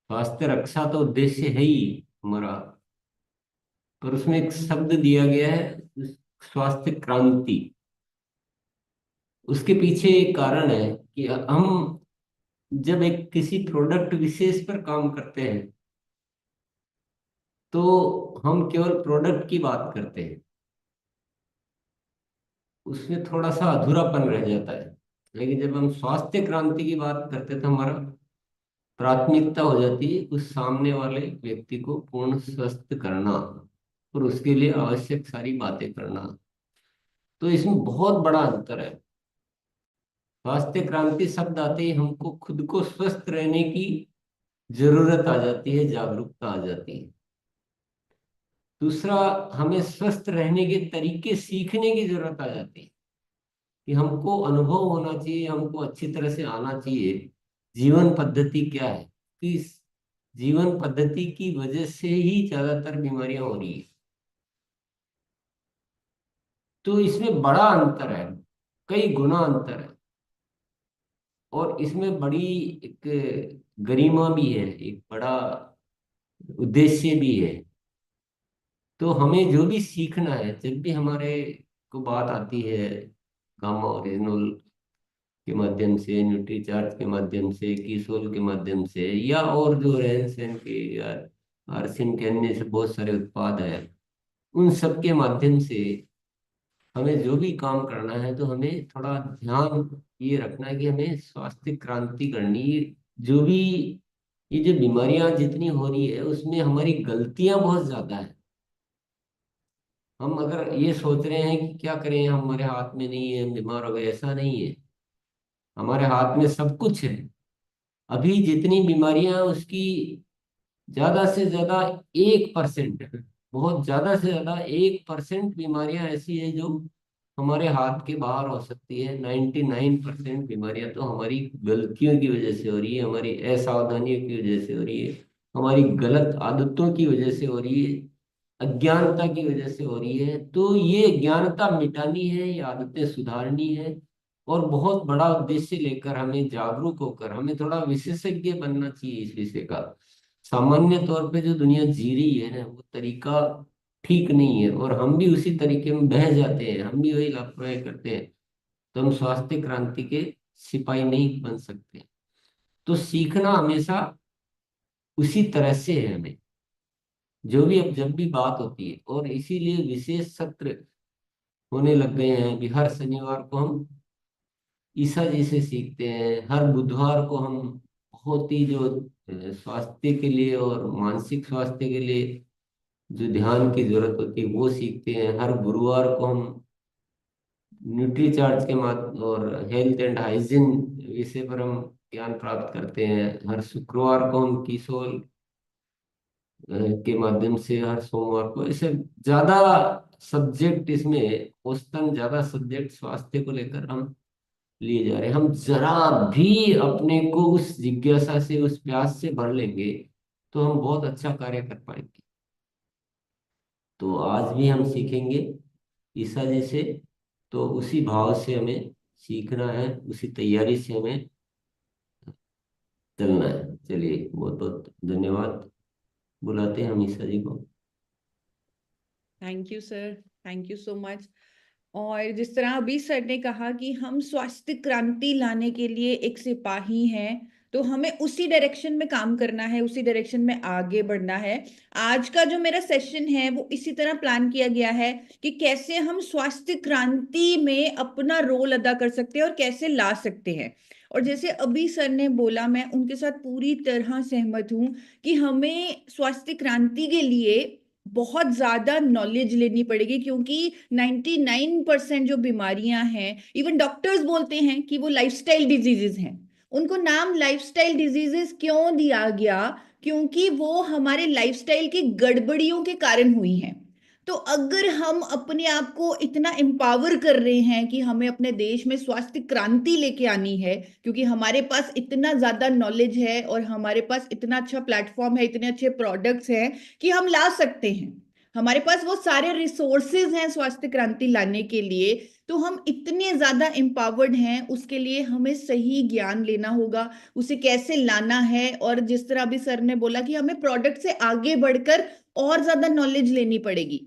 स्वास्थ्य रक्षा तो उद्देश्य है ही हमारा, पर उसमें एक शब्द दिया गया है, स्वास्थ्य क्रांति। उसके पीछे एक कारण है कि हम जब एक किसी प्रोडक्ट विशेष पर काम करते हैं तो हम केवल प्रोडक्ट की बात करते हैं, उसमें थोड़ा सा अधूरापन रह जाता है। लेकिन जब हम स्वास्थ्य क्रांति की बात करते हैं तो हमारा प्राथमिकता हो जाती है उस सामने वाले व्यक्ति को पूर्ण स्वस्थ करना और उसके लिए आवश्यक सारी बातें करना। तो इसमें बहुत बड़ा अंतर है। स्वास्थ्य क्रांति शब्द आते ही हमको खुद को स्वस्थ रहने की जरूरत आ जाती है, जागरूकता आ जाती है। दूसरा, हमें स्वस्थ रहने के तरीके सीखने की जरूरत आ जाती है कि हमको अनुभव होना चाहिए, हमको अच्छी तरह से आना चाहिए जीवन पद्धति क्या है। तो इस जीवन पद्धति की वजह से ही ज्यादातर बीमारियां हो रही है। तो इसमें बड़ा अंतर है, कई गुना अंतर है। और इसमें बड़ी एक गरिमा भी है, एक बड़ा उद्देश्य भी है। तो हमें जो भी सीखना है, जब भी हमारे को बात आती है गामा ओरिजिनल के माध्यम से, न्यूट्रीचार्ज के माध्यम से, कीसोल के माध्यम से, या और जो रहन सहन के या आरसिन के अन्य से बहुत सारे उत्पाद है, उन सब के माध्यम से हमें जो भी काम करना है तो हमें थोड़ा ध्यान ये रखना है कि हमें स्वास्थ्य क्रांति करनी है। जो भी ये जो बीमारियां जितनी हो रही है उसमें हमारी गलतियां बहुत ज्यादा है। हम अगर ये सोच रहे हैं कि क्या करें, हमारे हाथ में नहीं है, हम बीमार हो गए, ऐसा नहीं है। हमारे हाथ में सब कुछ है। अभी जितनी बीमारियां हैं उसकी ज्यादा से ज्यादा 1%, बहुत ज्यादा से ज्यादा 1% बीमारियां ऐसी है जो हमारे हाथ के बाहर हो सकती है। 99% बीमारियां तो हमारी गलतियों की वजह से हो रही है, हमारी असावधानियों की वजह से हो रही है, हमारी गलत आदतों की वजह से हो रही है, अज्ञानता की वजह से हो रही है। तो ये अज्ञानता मिटानी है, ये आदतें सुधारनी है। और बहुत बड़ा उद्देश्य लेकर हमें जागरूक होकर हमें थोड़ा विशेषज्ञ बनना चाहिए इस विषय का। सामान्य तौर पे जो दुनिया जी रही है ना, वो तरीका ठीक नहीं है और हम भी उसी तरीके में बह जाते हैं, हम भी वही लापरवाही करते हैं। तो हम स्वास्थ्य क्रांति के सिपाही नहीं बन सकते। तो सीखना हमेशा उसी तरह से है हमें, जो भी अब जब भी बात होती है। और इसीलिए विशेष सत्र होने लग गए हैं। अभी हर शनिवार को हम ईसा जी से सीखते हैं, हर बुधवार को हम बहुत ही जो स्वास्थ्य के लिए और मानसिक स्वास्थ्य के लिए जो ध्यान की जरूरत होती है वो सीखते हैं। हर गुरुवार को हम न्यूट्री चार्ट के माध्यम और हेल्थ एंड हाइजीन विषय पर हम ज्ञान प्राप्त करते हैं। हर शुक्रवार को हम किशोर के माध्यम से, हर सोमवार को, ऐसे ज्यादा सब्जेक्ट इसमें, औसतन ज्यादा सब्जेक्ट स्वास्थ्य को लेकर हम लिए जा रहे हैं। हम जरा भी अपने को उस जिज्ञासा से, उस प्यास से भर लेंगे तो हम बहुत अच्छा कार्य कर पाएंगे। तो आज भी हम सीखेंगे ईसा जी से। तो उसी भाव से हमें सीखना है, उसी तैयारी से हमें चलना है। चलिए, बहुत बहुत धन्यवाद। बुलाते हैं हम ईसा जी को। Thank you sir, thank you so much. और जिस तरह अभी सर ने कहा कि हम स्वास्थ्य क्रांति लाने के लिए एक सिपाही हैं, तो हमें उसी डायरेक्शन में काम करना है, उसी डायरेक्शन में आगे बढ़ना है। आज का जो मेरा सेशन है वो इसी तरह प्लान किया गया है कि कैसे हम स्वास्थ्य क्रांति में अपना रोल अदा कर सकते हैं और कैसे ला सकते हैं। और जैसे अभी सर ने बोला, मैं उनके साथ पूरी तरह सहमत हूं कि हमें स्वास्थ्य क्रांति के लिए बहुत ज्यादा नॉलेज लेनी पड़ेगी, क्योंकि 99% जो बीमारियां हैं, इवन डॉक्टर्स बोलते हैं कि वो लाइफस्टाइल डिजीजेस हैं। उनको नाम लाइफस्टाइल डिजीजेस क्यों दिया गया? क्योंकि वो हमारे लाइफस्टाइल की गड़बड़ियों के कारण हुई हैं। तो अगर हम अपने आप को इतना एम्पावर कर रहे हैं कि हमें अपने देश में स्वास्थ्य क्रांति लेके आनी है, क्योंकि हमारे पास इतना ज्यादा नॉलेज है और हमारे पास इतना अच्छा प्लेटफॉर्म है, इतने अच्छे प्रोडक्ट्स हैं कि हम ला सकते हैं, हमारे पास वो सारे रिसोर्सेज हैं स्वास्थ्य क्रांति लाने के लिए, तो हम इतने ज्यादा एम्पावर्ड हैं। उसके लिए हमें सही ज्ञान लेना होगा, उसे कैसे लाना है। और जिस तरह अभी सर ने बोला कि हमें प्रोडक्ट से आगे बढ़कर और ज्यादा नॉलेज लेनी पड़ेगी।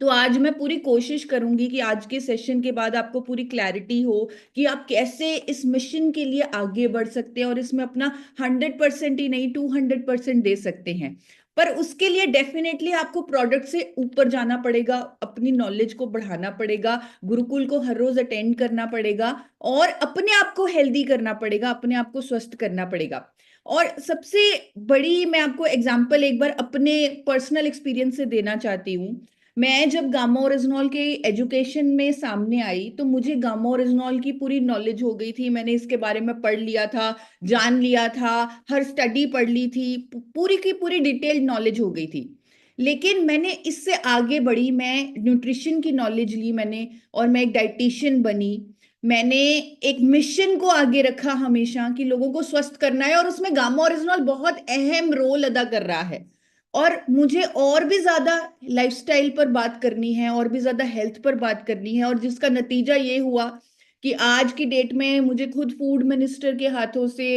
तो आज मैं पूरी कोशिश करूंगी कि आज के सेशन के बाद आपको पूरी क्लैरिटी हो कि आप कैसे इस मिशन के लिए आगे बढ़ सकते हैं और इसमें अपना 100% ही नहीं 200% दे सकते हैं। पर उसके लिए डेफिनेटली आपको प्रोडक्ट से ऊपर जाना पड़ेगा, अपनी नॉलेज को बढ़ाना पड़ेगा, गुरुकुल को हर रोज अटेंड करना पड़ेगा और अपने आप को हेल्दी करना पड़ेगा, अपने आप को स्वस्थ करना पड़ेगा। और सबसे बड़ी मैं आपको एग्जांपल एक बार अपने पर्सनल एक्सपीरियंस से देना चाहती हूँ। मैं जब गामा ओरिजिनॉल के एजुकेशन में सामने आई तो मुझे गामा ओरिजिनॉल की पूरी नॉलेज हो गई थी, मैंने इसके बारे में पढ़ लिया था, जान लिया था, हर स्टडी पढ़ ली थी, पूरी की पूरी डिटेल्ड नॉलेज हो गई थी। लेकिन मैंने इससे आगे बढ़ी, मैं न्यूट्रिशन की नॉलेज ली मैंने, और मैं एक डाइटिशियन बनी। मैंने एक मिशन को आगे रखा हमेशा कि लोगों को स्वस्थ करना है, और उसमें गामा ओरिजिनॉल बहुत अहम रोल अदा कर रहा है। और मुझे और भी ज्यादा लाइफस्टाइल पर बात करनी है, और भी ज्यादा हेल्थ पर बात करनी है, और जिसका नतीजा ये हुआ कि आज की डेट में मुझे खुद फूड मिनिस्टर के हाथों से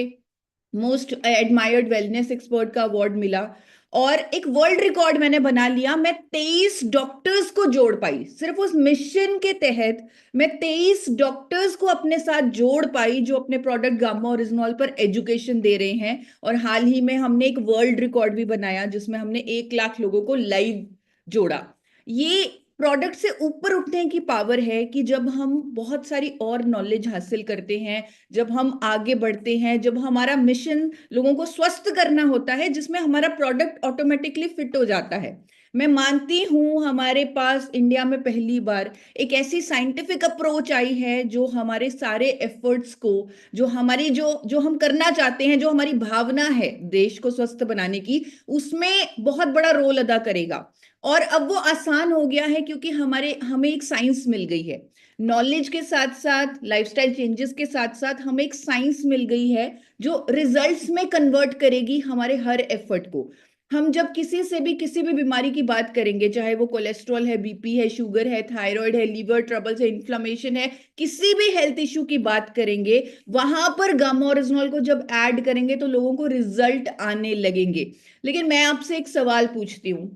मोस्ट एडमायर्ड वेलनेस एक्सपर्ट का अवार्ड मिला। और एक वर्ल्ड रिकॉर्ड मैंने बना लिया, मैं 23 डॉक्टर्स को जोड़ पाई सिर्फ उस मिशन के तहत। मैं 23 डॉक्टर्स को अपने साथ जोड़ पाई जो अपने प्रोडक्ट गामा ओरिजिनॉल पर एजुकेशन दे रहे हैं। और हाल ही में हमने एक वर्ल्ड रिकॉर्ड भी बनाया जिसमें हमने 1 लाख लोगों को लाइव जोड़ा। ये प्रोडक्ट से ऊपर उठने की पावर है कि जब हम बहुत सारी और नॉलेज हासिल करते हैं, जब हम आगे बढ़ते हैं, जब हमारा मिशन लोगों को स्वस्थ करना होता है, जिसमें हमारा प्रोडक्ट ऑटोमेटिकली फिट हो जाता है। मैं मानती हूं हमारे पास इंडिया में पहली बार एक ऐसी साइंटिफिक अप्रोच आई है जो हमारे सारे एफर्ट्स को, जो हमारी जो जो हम करना चाहते हैं, जो हमारी भावना है देश को स्वस्थ बनाने की, उसमें बहुत बड़ा रोल अदा करेगा। और अब वो आसान हो गया है क्योंकि हमें एक साइंस मिल गई है। नॉलेज के साथ साथ, लाइफस्टाइल चेंजेस के साथ साथ हमें एक साइंस मिल गई है जो रिजल्ट्स में कन्वर्ट करेगी हमारे हर एफर्ट को। हम जब किसी से भी किसी भी बीमारी की बात करेंगे, चाहे वो कोलेस्ट्रॉल है, बीपी है, शुगर है, थायराइड है, लीवर ट्रबल्स है, इन्फ्लामेशन है, किसी भी हेल्थ इश्यू की बात करेंगे, वहां पर गामा ओरिजिनॉल को जब ऐड करेंगे तो लोगों को रिजल्ट आने लगेंगे। लेकिन मैं आपसे एक सवाल पूछती हूँ,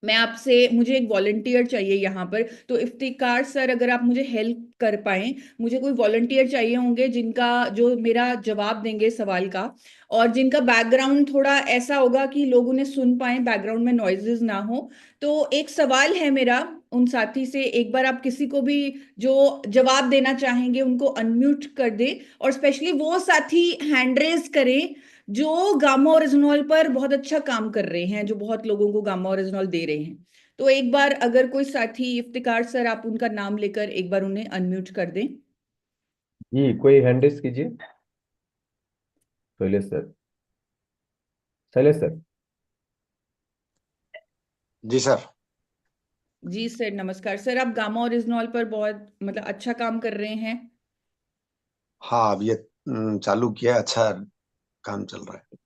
मैं आपसे, मुझे एक वॉलंटियर चाहिए यहाँ पर, तो इफ्तिकार सर अगर आप मुझे हेल्प कर पाए, मुझे कोई वॉलंटियर चाहिए होंगे जिनका, जो मेरा जवाब देंगे सवाल का, और जिनका बैकग्राउंड थोड़ा ऐसा होगा कि लोग उन्हें सुन पाए, बैकग्राउंड में नॉइजेस ना हो। तो एक सवाल है मेरा उन साथी से, एक बार आप किसी को भी जो जवाब देना चाहेंगे उनको अनम्यूट कर दे, और स्पेशली वो साथी हैंड रेज करें जो गामा ओरिजिनॉल पर बहुत अच्छा काम कर रहे हैं, जो बहुत लोगों को गामा ओरिजिनॉल दे रहे हैं। तो एक बार अगर कोई साथी, इफ्तिकार सर आप उनका नाम लेकर एक बार उन्हें अनम्यूट कर दें। जी, कोई हैंड रेस कीजिए। शैलेश सर। शैलेश सर। जी सर। जी सर, नमस्कार सर, आप गामा ओरिजिनॉल पर बहुत मतलब अच्छा काम कर रहे हैं। हाँ, अब ये चालू किया, अच्छा काम चल रहा है।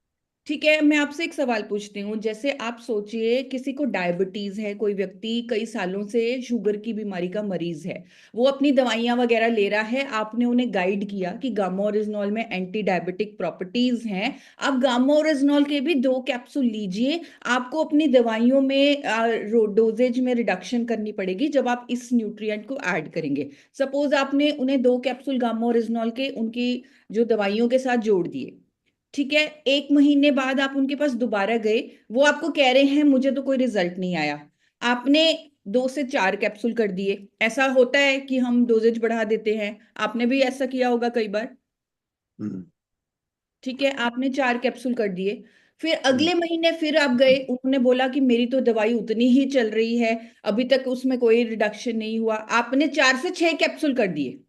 ठीक है, मैं आपसे एक सवाल पूछती हूँ। जैसे आप सोचिए किसी को डायबिटीज है, कोई व्यक्ति कई सालों से शुगर की बीमारी का मरीज है, वो अपनी दवाइयां वगैरह ले रहा है, आपने उन्हें गाइड किया कि गामा ओरिजिनॉल में एंटी डायबिटिक प्रॉपर्टीज हैं, आप गामा ओरिजिनॉल के भी 2 कैप्सूल लीजिए, आपको अपनी दवाइयों में डोजेज में रिडक्शन करनी पड़ेगी जब आप इस न्यूट्रिएंट को ऐड करेंगे। सपोज आपने उन्हें 2 कैप्सूल गामा ओरिजिनॉल के उनकी जो दवाइयों के साथ जोड़ दिए, ठीक है, 1 महीने बाद आप उनके पास दोबारा गए, वो आपको कह रहे हैं मुझे तो कोई रिजल्ट नहीं आया। आपने 2 से 4 कैप्सूल कर दिए, ऐसा होता है कि हम डोजेज बढ़ा देते हैं, आपने भी ऐसा किया होगा कई बार। हम्म। ठीक है, आपने 4 कैप्सूल कर दिए, फिर हम्म। अगले महीने फिर आप गए, उन्होंने बोला कि मेरी तो दवाई उतनी ही चल रही है, अभी तक उसमें कोई रिडक्शन नहीं हुआ, आपने 4 से 6 कैप्सूल कर दिए।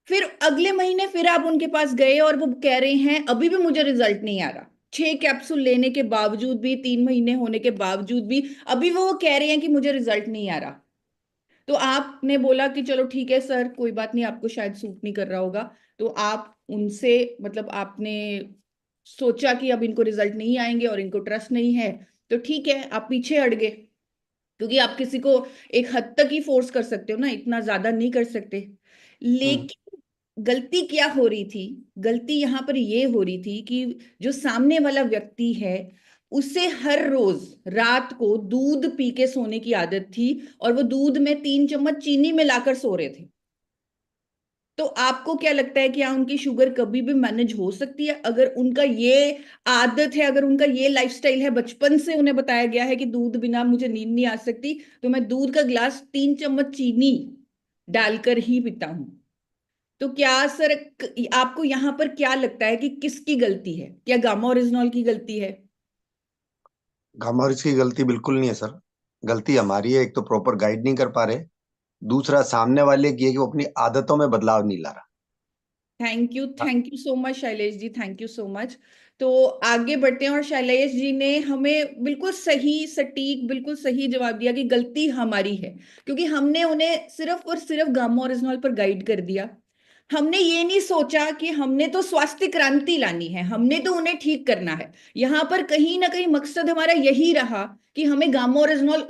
फिर अगले महीने फिर आप उनके पास गए और वो कह रहे हैं अभी भी मुझे रिजल्ट नहीं आ रहा, 6 कैप्सूल लेने के बावजूद भी, 3 महीने होने के बावजूद भी अभी वो कह रहे हैं कि मुझे रिजल्ट नहीं आ रहा। तो आपने बोला कि चलो ठीक है सर, कोई बात नहीं, आपको शायद सूट नहीं कर रहा होगा। तो आप उनसे, मतलब आपने सोचा कि अब इनको रिजल्ट नहीं आएंगे और इनको ट्रस्ट नहीं है, तो ठीक है, आप पीछे हट गए। क्योंकि आप किसी को एक हद तक ही फोर्स कर सकते हो ना, इतना ज्यादा नहीं कर सकते। हम्म। लेकिन गलती क्या हो रही थी? गलती यहाँ पर ये हो रही थी कि जो सामने वाला व्यक्ति है, उसे हर रोज रात को दूध पी के सोने की आदत थी, और वो दूध में 3 चम्मच चीनी मिलाकर सो रहे थे। तो आपको क्या लगता है कि हाँ, उनकी शुगर कभी भी मैनेज हो सकती है अगर उनका ये आदत है, अगर उनका ये लाइफस्टाइल है, बचपन से उन्हें बताया गया है कि दूध बिना मुझे नींद नहीं आ सकती, तो मैं दूध का गिलास 3 चम्मच चीनी डालकर ही पीता हूं। तो क्या सर, आपको यहाँ पर क्या लगता है कि किसकी गलती है? क्या गामा ओरिजिनॉल की गलती है? गामा की गलती बिल्कुल नहीं है सर। गलती हमारी है, एक तो प्रॉपर गाइड नहीं कर पा रहे, दूसरा सामने वाले की है कि वो अपनी आदतों में बदलाव नहीं ला रहा। हाँ। Thank you so much Shailesh ji, thank you so much. तो आगे बढ़ते हैं, और शैलेश जी ने हमें बिल्कुल सही सटीक बिल्कुल सही जवाब दिया कि गलती हमारी है, क्योंकि हमने उन्हें सिर्फ और सिर्फ गामा ओरिजिनल पर गाइड कर दिया। हमने ये नहीं सोचा कि हमने तो स्वास्थ्य क्रांति लानी है, हमने तो उन्हें ठीक करना है। यहाँ पर कहीं ना कहीं मकसद हमारा यही रहा कि हमें गामा ओरिजिनल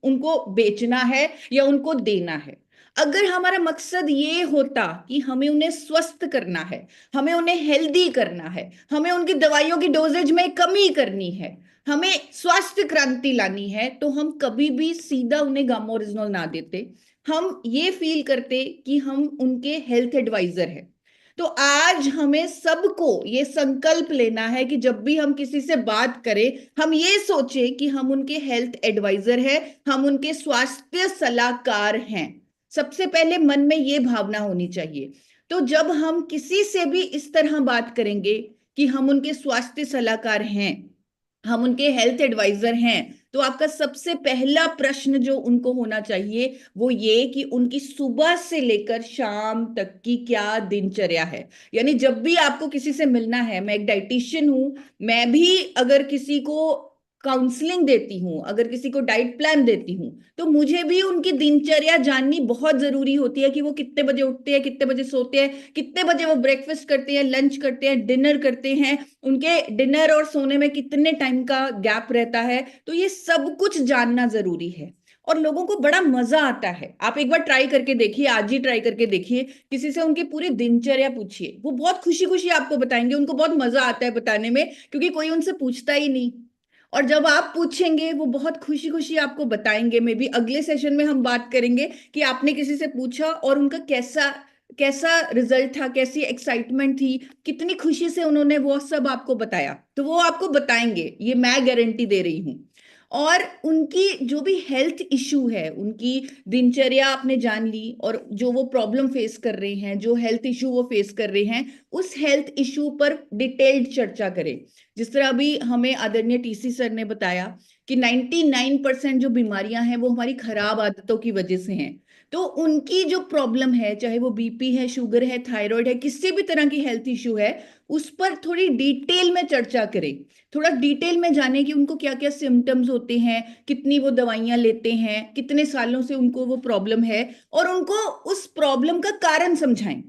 उनको बेचना है या उनको देना है। अगर हमारा मकसद ये होता कि हमें उन्हें स्वस्थ करना है, हमें उन्हें हेल्दी करना है, हमें उनकी दवाइयों की डोजेज में कमी करनी है, हमें स्वास्थ्य क्रांति लानी है, तो हम कभी भी सीधा उन्हें गामा ओरिजिनल ना देते। हम ये फील करते कि हम उनके हेल्थ एडवाइजर हैं। तो आज हमें सबको ये संकल्प लेना है कि जब भी हम किसी से बात करें, हम ये सोचें कि हम उनके हेल्थ एडवाइजर हैं, हम उनके स्वास्थ्य सलाहकार हैं। सबसे पहले मन में ये भावना होनी चाहिए। तो जब हम किसी से भी इस तरह बात करेंगे कि हम उनके स्वास्थ्य सलाहकार हैं, हम उनके हेल्थ एडवाइजर हैं, तो आपका सबसे पहला प्रश्न जो उनको होना चाहिए वो ये कि उनकी सुबह से लेकर शाम तक की क्या दिनचर्या है। यानी जब भी आपको किसी से मिलना है, मैं एक डाइटिशियन हूं, मैं भी अगर किसी को काउंसलिंग देती हूँ, अगर किसी को डाइट प्लान देती हूँ, तो मुझे भी उनकी दिनचर्या जाननी बहुत जरूरी होती है कि वो कितने बजे उठते हैं, कितने बजे सोते हैं, कितने बजे वो ब्रेकफास्ट करते हैं, लंच करते हैं, डिनर करते हैं, उनके डिनर और सोने में कितने टाइम का गैप रहता है। तो ये सब कुछ जानना जरूरी है। और लोगों को बड़ा मजा आता है, आप एक बार ट्राई करके देखिए, आज ही ट्राई करके देखिए, किसी से उनकी पूरी दिनचर्या पूछिए, वो बहुत खुशी खुशी आपको बताएंगे, उनको बहुत मजा आता है बताने में, क्योंकि कोई उनसे पूछता ही नहीं। और जब आप पूछेंगे वो बहुत खुशी खुशी आपको बताएंगे। मे बी अगले सेशन में हम बात करेंगे कि आपने किसी से पूछा और उनका कैसा कैसा रिजल्ट था, कैसी एक्साइटमेंट थी, कितनी खुशी से उन्होंने वो सब आपको बताया। तो वो आपको बताएंगे, ये मैं गारंटी दे रही हूं। और उनकी जो भी हेल्थ इशू है, उनकी दिनचर्या आपने जान ली, और जो वो प्रॉब्लम फेस कर रहे हैं, जो हेल्थ इशू वो फेस कर रहे हैं, उस हेल्थ इशू पर डिटेल्ड चर्चा करें। जिस तरह अभी हमें आदरणीय टीसी सर ने बताया कि 99% जो बीमारियां हैं वो हमारी खराब आदतों की वजह से हैं। तो उनकी जो प्रॉब्लम है, चाहे वो बीपी है, शुगर है, थायराइड है, किसी भी तरह की हेल्थ इशू है, उस पर थोड़ी डिटेल में चर्चा करें। थोड़ा डिटेल में जाने कि उनको क्या क्या सिम्टम्स होते हैं, कितनी वो दवाइयां लेते हैं, कितने सालों से उनको वो प्रॉब्लम है, और उनको उस प्रॉब्लम का कारण समझाएं।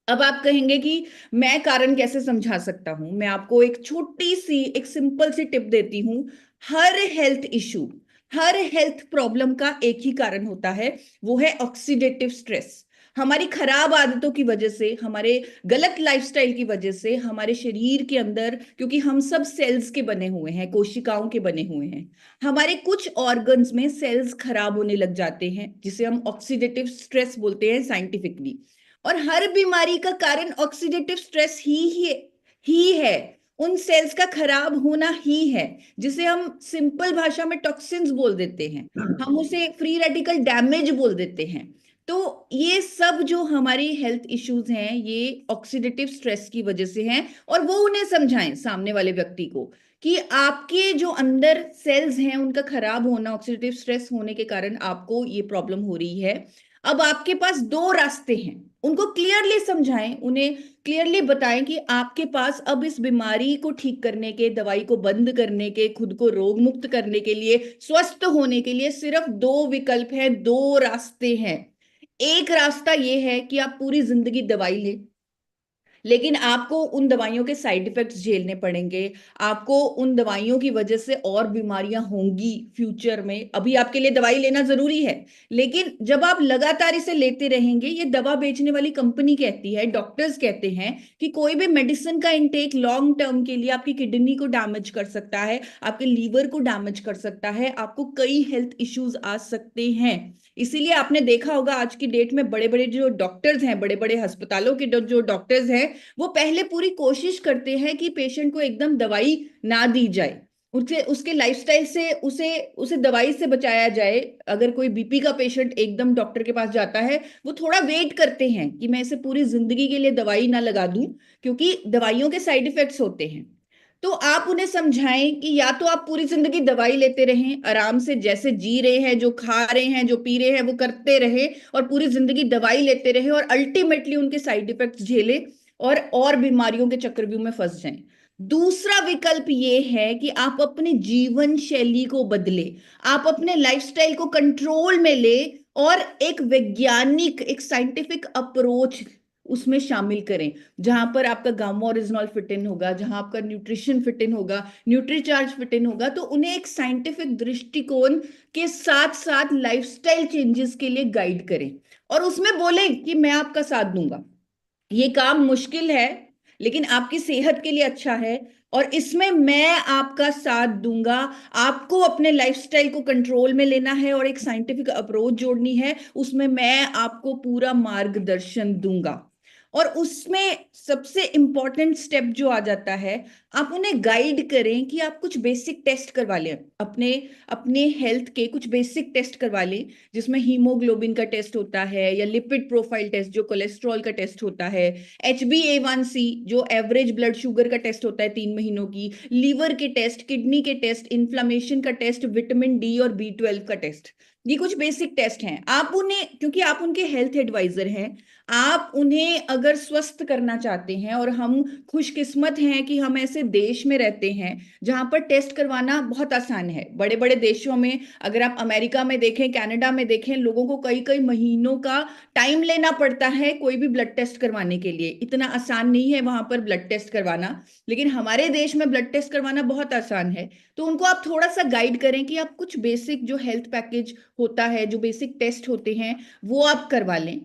अब आप कहेंगे कि मैं कारण कैसे समझा सकता हूं? मैं आपको एक छोटी सी एक सिंपल सी टिप देती हूं। हर हेल्थ इशू, हर हेल्थ प्रॉब्लम का एक ही कारण होता है, वो है ऑक्सीडेटिव स्ट्रेस। हमारी खराब आदतों की वजह से, हमारे गलत लाइफस्टाइल की वजह से, हमारे शरीर के अंदर, क्योंकि हम सब सेल्स के बने हुए हैं, कोशिकाओं के बने हुए हैं, हमारे कुछ ऑर्गन्स में सेल्स खराब होने लग जाते हैं, जिसे हम ऑक्सीडेटिव स्ट्रेस बोलते हैं साइंटिफिकली। और हर बीमारी का कारण ऑक्सीडेटिव स्ट्रेस ही है, उन सेल्स का खराब होना ही है, जिसे हम सिंपल भाषा में टॉक्सिन्स बोल देते हैं, हम उसे फ्री रेडिकल डैमेज बोल देते हैं। तो ये सब जो हमारी हेल्थ इश्यूज हैं, ये ऑक्सीडेटिव स्ट्रेस की वजह से हैं। और वो उन्हें समझाएं, सामने वाले व्यक्ति को, कि आपके जो अंदर सेल्स हैं उनका खराब होना, ऑक्सीडेटिव स्ट्रेस होने के कारण आपको ये प्रॉब्लम हो रही है। अब आपके पास दो रास्ते हैं, उनको क्लियरली समझाएं, उन्हें क्लियरली बताएं कि आपके पास अब इस बीमारी को ठीक करने के, दवाई को बंद करने के, खुद को रोग मुक्त करने के लिए, स्वस्थ होने के लिए सिर्फ दो विकल्प हैं, दो रास्ते हैं। एक रास्ता ये है कि आप पूरी जिंदगी दवाई लें, लेकिन आपको उन दवाइयों के साइड इफेक्ट्स झेलने पड़ेंगे, आपको उन दवाइयों की वजह से और बीमारियां होंगी फ्यूचर में। अभी आपके लिए दवाई लेना जरूरी है, लेकिन जब आप लगातार इसे लेते रहेंगे, ये दवा बेचने वाली कंपनी कहती है, डॉक्टर्स कहते हैं कि कोई भी मेडिसिन का इंटेक लॉन्ग टर्म के लिए आपकी किडनी को डैमेज कर सकता है, आपके लीवर को डैमेज कर सकता है, आपको कई हेल्थ इश्यूज आ सकते हैं। इसीलिए आपने देखा होगा आज की डेट में बड़े बड़े जो डॉक्टर्स हैं, बड़े बड़े अस्पतालों के जो डॉक्टर्स हैं, वो पहले पूरी कोशिश करते हैं कि पेशेंट को एकदम दवाई ना दी जाए, उसके उसके लाइफस्टाइल से उसे उसे दवाई से बचाया जाए। अगर कोई बीपी का पेशेंट एकदम डॉक्टर के पास जाता है, वो थोड़ा वेट करते हैं कि मैं इसे पूरी जिंदगी के लिए दवाई ना लगा दूं, क्योंकि दवाइयों के साइड इफेक्ट्स होते हैं। तो आप उन्हें समझाएं कि या तो आप पूरी जिंदगी दवाई लेते रहें, आराम से जैसे जी रहे हैं, जो खा रहे हैं, जो पी रहे हैं, वो करते रहे और पूरी जिंदगी दवाई लेते रहे और अल्टीमेटली उनके साइड इफेक्ट्स झेले और बीमारियों के चक्रव्यूह में फंस जाएं। दूसरा विकल्प ये है कि आप अपने जीवन शैली को बदले, आप अपने लाइफस्टाइल को कंट्रोल में ले और एक वैज्ञानिक, एक साइंटिफिक अप्रोच उसमें शामिल करें, जहां पर आपका गामा ओरिजिनॉल फिट इन होगा, जहां आपका न्यूट्रिशन फिट इन होगा, न्यूट्रीचार्ज फिट इन होगा। तो उन्हें एक साइंटिफिक दृष्टिकोण के साथ साथ लाइफस्टाइल चेंजेस के लिए गाइड करें और उसमें बोलें कि मैं आपका साथ दूंगा, ये काम मुश्किल है लेकिन आपकी सेहत के लिए अच्छा है और इसमें मैं आपका साथ दूंगा। आपको अपने लाइफस्टाइल को कंट्रोल में लेना है और एक साइंटिफिक अप्रोच जोड़नी है, उसमें मैं आपको पूरा मार्गदर्शन दूंगा। और उसमें सबसे इंपॉर्टेंट स्टेप जो आ जाता है, आप उन्हें गाइड करें कि आप कुछ बेसिक टेस्ट करवा लें, अपने अपने हेल्थ के कुछ बेसिक टेस्ट करवा लें, जिसमें हीमोग्लोबिन का टेस्ट होता है या लिपिड प्रोफाइल टेस्ट जो कोलेस्ट्रॉल का टेस्ट होता है, HbA1c जो एवरेज ब्लड शुगर का टेस्ट होता है 3 महीनों की, लीवर के टेस्ट, किडनी के टेस्ट, इन्फ्लामेशन का टेस्ट, विटामिन डी और B12 का टेस्ट। ये कुछ बेसिक टेस्ट हैं। आप उन्हें, क्योंकि आप उनके हेल्थ एडवाइजर हैं, आप उन्हें अगर स्वस्थ करना चाहते हैं, और हम खुशकिस्मत हैं कि हम ऐसे देश में रहते हैं जहां पर टेस्ट करवाना बहुत आसान है। बड़े बड़े देशों में, अगर आप अमेरिका में देखें, कनाडा में देखें, लोगों को कई कई महीनों का टाइम लेना पड़ता है कोई भी ब्लड टेस्ट करवाने के लिए। इतना आसान नहीं है वहां पर ब्लड टेस्ट करवाना, लेकिन हमारे देश में ब्लड टेस्ट करवाना बहुत आसान है। तो उनको आप थोड़ा सा गाइड करें कि आप कुछ बेसिक जो हेल्थ पैकेज होता है, जो बेसिक टेस्ट होते हैं, वो आप करवा लें।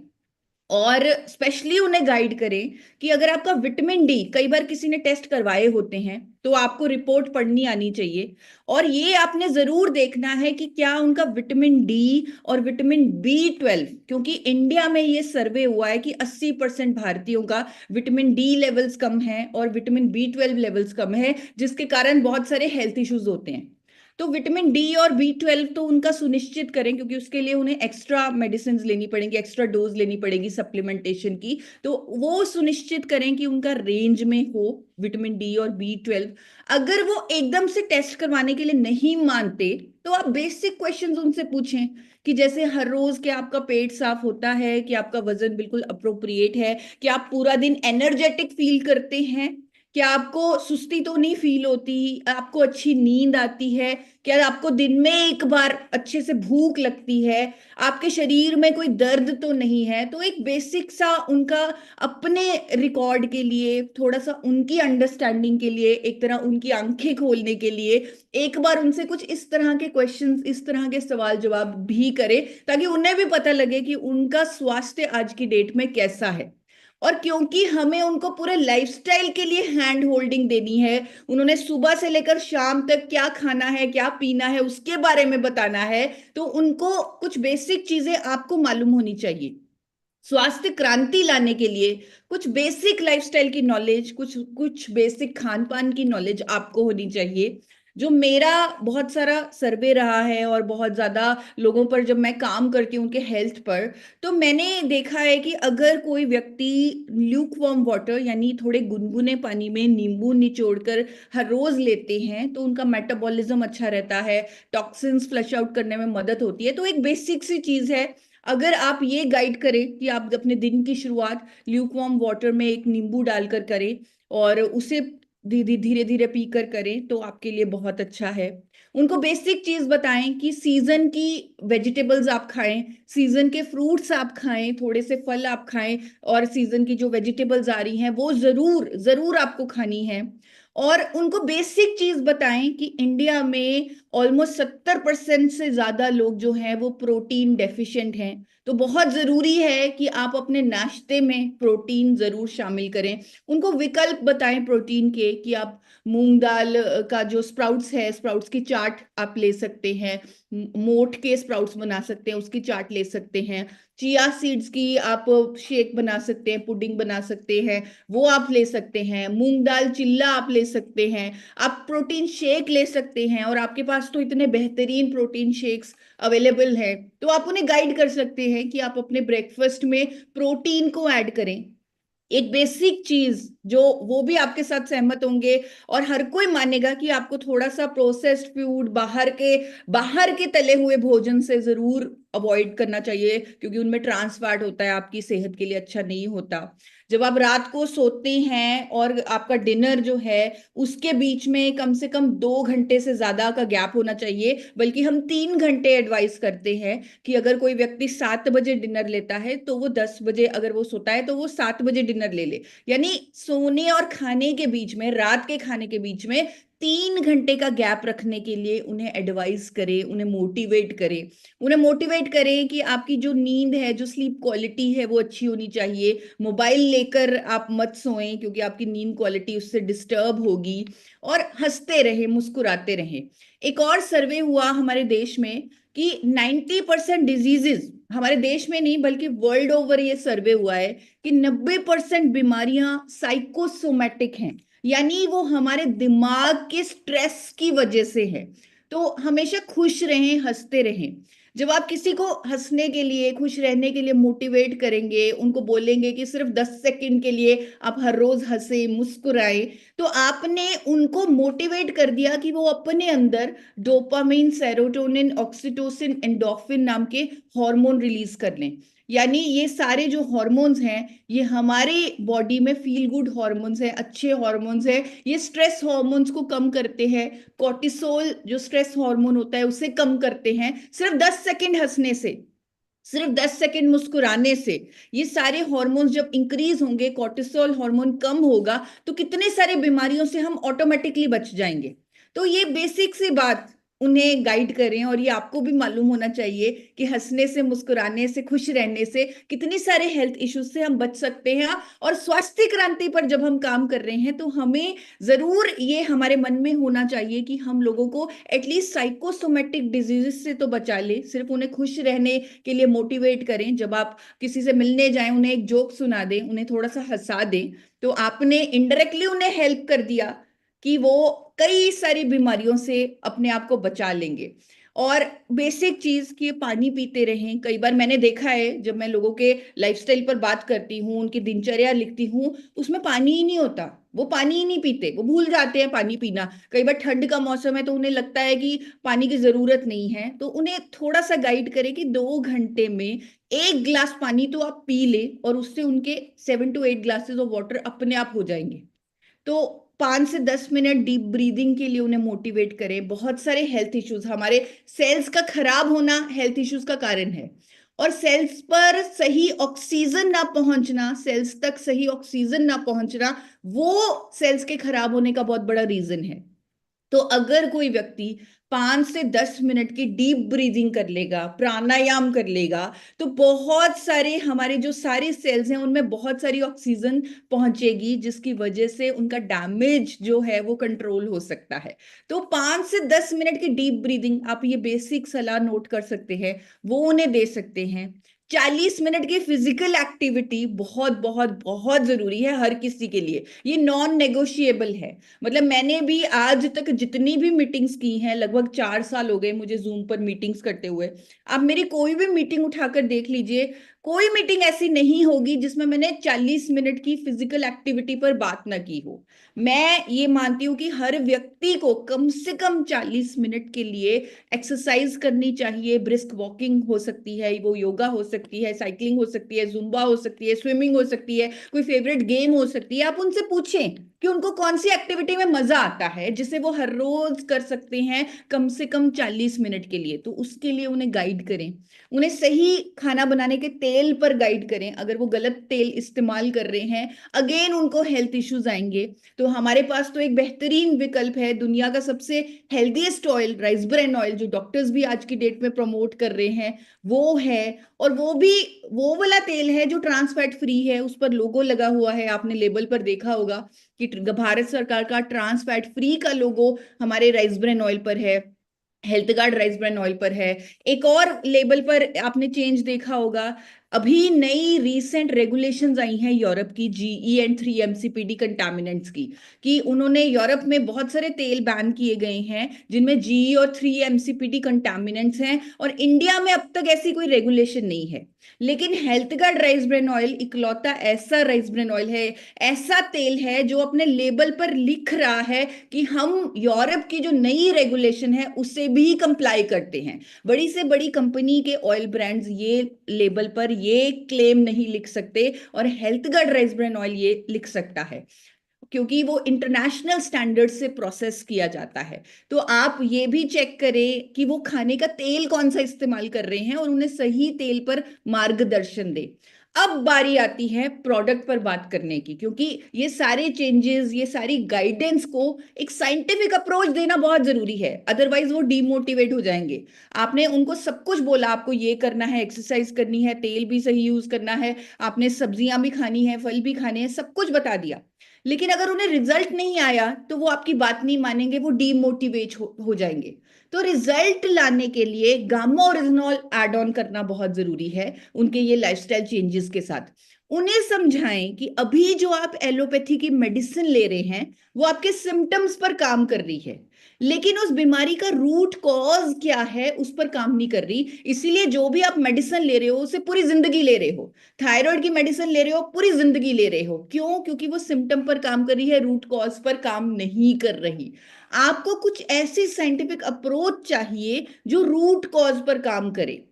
और स्पेशली उन्हें गाइड करें कि अगर आपका विटामिन डी, कई बार किसी ने टेस्ट करवाए होते हैं तो आपको रिपोर्ट पढ़नी आनी चाहिए, और ये आपने जरूर देखना है कि क्या उनका विटामिन डी और विटामिन B12, क्योंकि इंडिया में ये सर्वे हुआ है कि 80% भारतीयों का विटामिन डी लेवल्स कम है और विटामिन B12 लेवल्स कम है, जिसके कारण बहुत सारे हेल्थ इश्यूज होते हैं। तो विटामिन डी और B12 तो उनका सुनिश्चित करें, क्योंकि उसके लिए उन्हें एक्स्ट्रा मेडिसिन लेनी पड़ेंगी, एक्स्ट्रा डोज लेनी पड़ेगी सप्लीमेंटेशन की। तो वो सुनिश्चित करें कि उनका रेंज में हो विटामिन डी और B12। अगर वो एकदम से टेस्ट करवाने के लिए नहीं मानते, तो आप बेसिक क्वेश्चंस उनसे पूछें कि जैसे हर रोज क्या आपका पेट साफ होता है, कि आपका वजन बिल्कुल अप्रोप्रिएट है, कि आप पूरा दिन एनर्जेटिक फील करते हैं, क्या आपको सुस्ती तो नहीं फील होती, आपको अच्छी नींद आती है, क्या आपको दिन में एक बार अच्छे से भूख लगती है, आपके शरीर में कोई दर्द तो नहीं है। तो एक बेसिक सा उनका अपने रिकॉर्ड के लिए, थोड़ा सा उनकी अंडरस्टैंडिंग के लिए, एक तरह उनकी आंखें खोलने के लिए एक बार उनसे कुछ इस तरह के क्वेश्चंस, इस तरह के सवाल जवाब भी करें, ताकि उन्हें भी पता लगे कि उनका स्वास्थ्य आज की डेट में कैसा है। और क्योंकि हमें उनको पूरे लाइफस्टाइल के लिए हैंड होल्डिंग देनी है, उन्होंने सुबह से लेकर शाम तक क्या खाना है, क्या पीना है, उसके बारे में बताना है, तो उनको कुछ बेसिक चीजें आपको मालूम होनी चाहिए। स्वास्थ्य क्रांति लाने के लिए कुछ बेसिक लाइफस्टाइल की नॉलेज, कुछ कुछ बेसिक खान पान की नॉलेज आपको होनी चाहिए। जो मेरा बहुत सारा सर्वे रहा है और बहुत ज्यादा लोगों पर जब मैं काम करती हूँ उनके हेल्थ पर, तो मैंने देखा है कि अगर कोई व्यक्ति ल्यूक वार्म वाटर यानी थोड़े गुनगुने पानी में नींबू निचोड़कर हर रोज लेते हैं, तो उनका मेटाबॉलिज्म अच्छा रहता है, टॉक्सिन्स फ्लश आउट करने में मदद होती है। तो एक बेसिक सी चीज है, अगर आप ये गाइड करें कि आप अपने दिन की शुरुआत ल्यूक वार्म वाटर में एक नींबू डालकर करें और उसे धीरे धीरे धीरे पीकर करें तो आपके लिए बहुत अच्छा है। उनको बेसिक चीज बताएं कि सीजन की वेजिटेबल्स आप खाएं, सीजन के फ्रूट्स आप खाएं, थोड़े से फल आप खाएं, और सीजन की जो वेजिटेबल्स आ रही हैं वो जरूर जरूर आपको खानी है। और उनको बेसिक चीज बताएं कि इंडिया में ऑलमोस्ट 70% से ज्यादा लोग जो हैं वो प्रोटीन डेफिशिएंट हैं, तो बहुत जरूरी है कि आप अपने नाश्ते में प्रोटीन जरूर शामिल करें। उनको विकल्प बताएं प्रोटीन के कि आप मूंग दाल का जो स्प्राउट्स है, स्प्राउट्स की चाट आप ले सकते हैं, मोठ के स्प्राउट्स बना सकते हैं उसकी चाट ले सकते हैं, चिया सीड्स की आप शेक बना सकते हैं, पुडिंग बना सकते हैं, वो आप ले सकते हैं, मूंग दाल चिल्ला आप ले सकते हैं, आप प्रोटीन शेक ले सकते हैं। और आपके पास तो इतने बेहतरीन प्रोटीन शेक्स अवेलेबल है, तो आप उन्हें गाइड कर सकते हैं कि आप अपने ब्रेकफास्ट में प्रोटीन को ऐड करें। एक बेसिक चीज जो वो भी आपके साथ सहमत होंगे और हर कोई मानेगा कि आपको थोड़ा सा प्रोसेस्ड फूड, बाहर के तले हुए भोजन से जरूर अवॉइड करना चाहिए, क्योंकि उनमें ट्रांस फैट होता है, आपकी सेहत के लिए अच्छा नहीं होता। जब आप रात को सोते हैं और आपका डिनर जो है उसके बीच में कम से कम 2 घंटे से ज्यादा का गैप होना चाहिए, बल्कि हम 3 घंटे एडवाइस करते हैं कि अगर कोई व्यक्ति 7 बजे डिनर लेता है तो वो 10 बजे, अगर वो सोता है तो वो 7 बजे डिनर ले ले। यानी सोने और खाने के बीच में, रात के खाने के बीच में 3 घंटे का गैप रखने के लिए उन्हें एडवाइस करें, उन्हें मोटिवेट करें। उन्हें मोटिवेट करें कि आपकी जो नींद है, जो स्लीप क्वालिटी है वो अच्छी होनी चाहिए। मोबाइल लेकर आप मत सोएं क्योंकि आपकी नींद क्वालिटी उससे डिस्टर्ब होगी। और हंसते रहे, मुस्कुराते रहे। एक और सर्वे हुआ हमारे देश में कि 90% डिजीजेस, हमारे देश में नहीं बल्कि वर्ल्ड ओवर ये सर्वे हुआ है कि 90% बीमारियां साइकोसोमैटिक हैं, यानी वो हमारे दिमाग के स्ट्रेस की वजह से है। तो हमेशा खुश रहें, हंसते रहें। जब आप किसी को हंसने के लिए, खुश रहने के लिए मोटिवेट करेंगे, उनको बोलेंगे कि सिर्फ 10 सेकंड के लिए आप हर रोज हंसे, मुस्कुराए, तो आपने उनको मोटिवेट कर दिया कि वो अपने अंदर डोपामिन, सेरोटोनिन, ऑक्सीटोसिन, एंडोर्फिन नाम के हार्मोन रिलीज कर लें। यानी ये सारे जो हार्मोन्स हैं ये हमारे बॉडी में फील गुड हार्मोन्स हैं, अच्छे हार्मोन्स हैं। ये स्ट्रेस हार्मोन्स को कम करते हैं, कॉर्टिसोल जो स्ट्रेस हार्मोन होता है उसे कम करते हैं, सिर्फ 10 सेकंड हंसने से, सिर्फ 10 सेकंड मुस्कुराने से। ये सारे हार्मोन्स जब इंक्रीज होंगे, कॉर्टिसोल हार्मोन कम होगा, तो कितने सारे बीमारियों से हम ऑटोमेटिकली बच जाएंगे। तो ये बेसिक सी बात उन्हें गाइड करें, और ये आपको भी मालूम होना चाहिए कि हंसने से, मुस्कुराने से, खुश रहने से कितनी सारे हेल्थ इश्यूज से हम बच सकते हैं। और स्वास्थ्य क्रांति पर जब हम काम कर रहे हैं तो हमें जरूर ये हमारे मन में होना चाहिए कि हम लोगों को एटलीस्ट साइकोसोमेटिक डिजीजेस से तो बचा ले, सिर्फ उन्हें खुश रहने के लिए मोटिवेट करें। जब आप किसी से मिलने जाएं, उन्हें एक जोक सुना दें, उन्हें थोड़ा सा हंसा दें, तो आपने इनडायरेक्टली उन्हें हेल्प कर दिया कि वो कई सारी बीमारियों से अपने आप को बचा लेंगे। और बेसिक चीज कि पानी पीते रहें। कई बार मैंने देखा है जब मैं लोगों के लाइफस्टाइल पर बात करती हूँ, उनकी दिनचर्या लिखती हूँ, उसमें पानी ही नहीं होता, वो पानी ही नहीं पीते, वो भूल जाते हैं पानी पीना। कई बार ठंड का मौसम है तो उन्हें लगता है कि पानी की जरूरत नहीं है, तो उन्हें थोड़ा सा गाइड करें कि 2 घंटे में 1 गिलास पानी तो आप पी ले, और उससे उनके 7 to 8 ग्लासेस ऑफ वाटर अपने आप हो जाएंगे। तो 5 से 10 मिनट डीप ब्रीदिंग के लिए उन्हें मोटिवेट करें। बहुत सारे हेल्थ इश्यूज, हमारे सेल्स का खराब होना हेल्थ इश्यूज का कारण है, और सेल्स पर सही ऑक्सीजन ना पहुंचना, सेल्स तक सही ऑक्सीजन ना पहुंचना, वो सेल्स के खराब होने का बहुत बड़ा रीजन है। तो अगर कोई व्यक्ति 5 से 10 मिनट की डीप ब्रीदिंग कर लेगा, प्राणायाम कर लेगा, तो बहुत सारे हमारे जो सारे सेल्स हैं उनमें बहुत सारी ऑक्सीजन पहुंचेगी, जिसकी वजह से उनका डैमेज जो है वो कंट्रोल हो सकता है। तो 5 से 10 मिनट की डीप ब्रीदिंग, आप ये बेसिक सलाह नोट कर सकते हैं, वो उन्हें दे सकते हैं। 40 मिनट की फिजिकल एक्टिविटी बहुत बहुत बहुत जरूरी है हर किसी के लिए, ये नॉन नेगोशिएबल है। मतलब मैंने भी आज तक जितनी भी मीटिंग्स की हैं, लगभग 4 साल हो गए मुझे जूम पर मीटिंग्स करते हुए, आप मेरी कोई भी मीटिंग उठाकर देख लीजिए, कोई मीटिंग ऐसी नहीं होगी जिसमें मैंने 40 मिनट की फिजिकल एक्टिविटी पर बात ना की हो। मैं ये मानती हूँ कि हर व्यक्ति को कम से कम 40 मिनट के लिए एक्सरसाइज करनी चाहिए। ब्रिस्क वॉकिंग हो सकती है, वो योगा हो सकती है, साइकिलिंग हो सकती है, जुम्बा हो सकती है, स्विमिंग हो सकती है, कोई फेवरेट गेम हो सकती है। आप उनसे पूछें कि उनको कौन सी एक्टिविटी में मजा आता है जिसे वो हर रोज कर सकते हैं कम से कम 40 मिनट के लिए। तो उसके लिए उन्हें गाइड करें, उन्हें सही खाना बनाने के तेल पर गाइड करें। अगर वो गलत तेल इस्तेमाल कर रहे हैं, अगेन उनको हेल्थ इश्यूज आएंगे। तो हमारे पास तो एक बेहतरीन विकल्प है, दुनिया का सबसे healthiest oil rice bran oil, जो डॉक्टर्स भी आज की डेट में प्रमोट कर रहे हैं, वो है। और वो भी वो वाला तेल है जो ट्रांस फैट फ्री है, उस पर लोगो लगा हुआ है, आपने लेबल पर देखा होगा कि भारत सरकार का ट्रांस फैट फ्री का लोगो हमारे राइस ब्रेन ऑयल पर है, health guard rice bran oil पर है। एक और लेबल पर आपने चेंज देखा होगा, अभी नई रीसेंट रेगुलेशंस आई हैं यूरोप की जीई एंड 3 MCPD कंटामिनेंट्स की, कि उन्होंने यूरोप में बहुत सारे तेल बैन किए गए हैं जिनमें जीई और 3 MCPD कंटामिनेंट्स हैं, और इंडिया में अब तक ऐसी कोई रेगुलेशन नहीं है। लेकिन health guard rice bran oil इकलौता ऐसा राइस ब्रेन ऑयल है, ऐसा तेल है जो अपने लेबल पर लिख रहा है कि हम यूरोप की जो नई रेगुलेशन है उससे भी कंप्लाई करते हैं। बड़ी से बड़ी कंपनी के ऑयल ब्रांड्स ये लेबल पर ये क्लेम नहीं लिख सकते, और health guard rice bran oil ये लिख सकता है, क्योंकि वो इंटरनेशनल स्टैंडर्ड से प्रोसेस किया जाता है। तो आप ये भी चेक करें कि वो खाने का तेल कौन सा इस्तेमाल कर रहे हैं और उन्हें सही तेल पर मार्गदर्शन दे। अब बारी आती है प्रोडक्ट पर बात करने की, क्योंकि ये सारे चेंजेस, ये सारी गाइडेंस को एक साइंटिफिक अप्रोच देना बहुत जरूरी है, अदरवाइज वो डीमोटिवेट हो जाएंगे। आपने उनको सब कुछ बोला, आपको ये करना है, एक्सरसाइज करनी है, तेल भी सही यूज करना है, आपने सब्जियां भी खानी है, फल भी खाने हैं, सब कुछ बता दिया, लेकिन अगर उन्हें रिजल्ट नहीं आया तो वो आपकी बात नहीं मानेंगे, वो डीमोटिवेट हो जाएंगे। तो रिजल्ट लाने के लिए गामा ओरिजिनॉल ऐड ऑन करना बहुत जरूरी है उनके ये लाइफस्टाइल चेंजेस के साथ। उन्हें समझाएं कि अभी जो आप एलोपैथी की मेडिसिन ले रहे हैं वो आपके सिम्टम्स पर काम कर रही है, लेकिन उस बीमारी का रूट कॉज क्या है उस पर काम नहीं कर रही। इसीलिए जो भी आप मेडिसिन ले रहे हो उसे पूरी जिंदगी ले रहे हो। थायराइड की मेडिसिन ले रहे हो, पूरी जिंदगी ले रहे हो, क्यों? क्योंकि वो सिम्टम पर काम कर रही है, रूट कॉज पर काम नहीं कर रही। आपको कुछ ऐसी साइंटिफिक अप्रोच चाहिए जो रूट कॉज पर काम करे।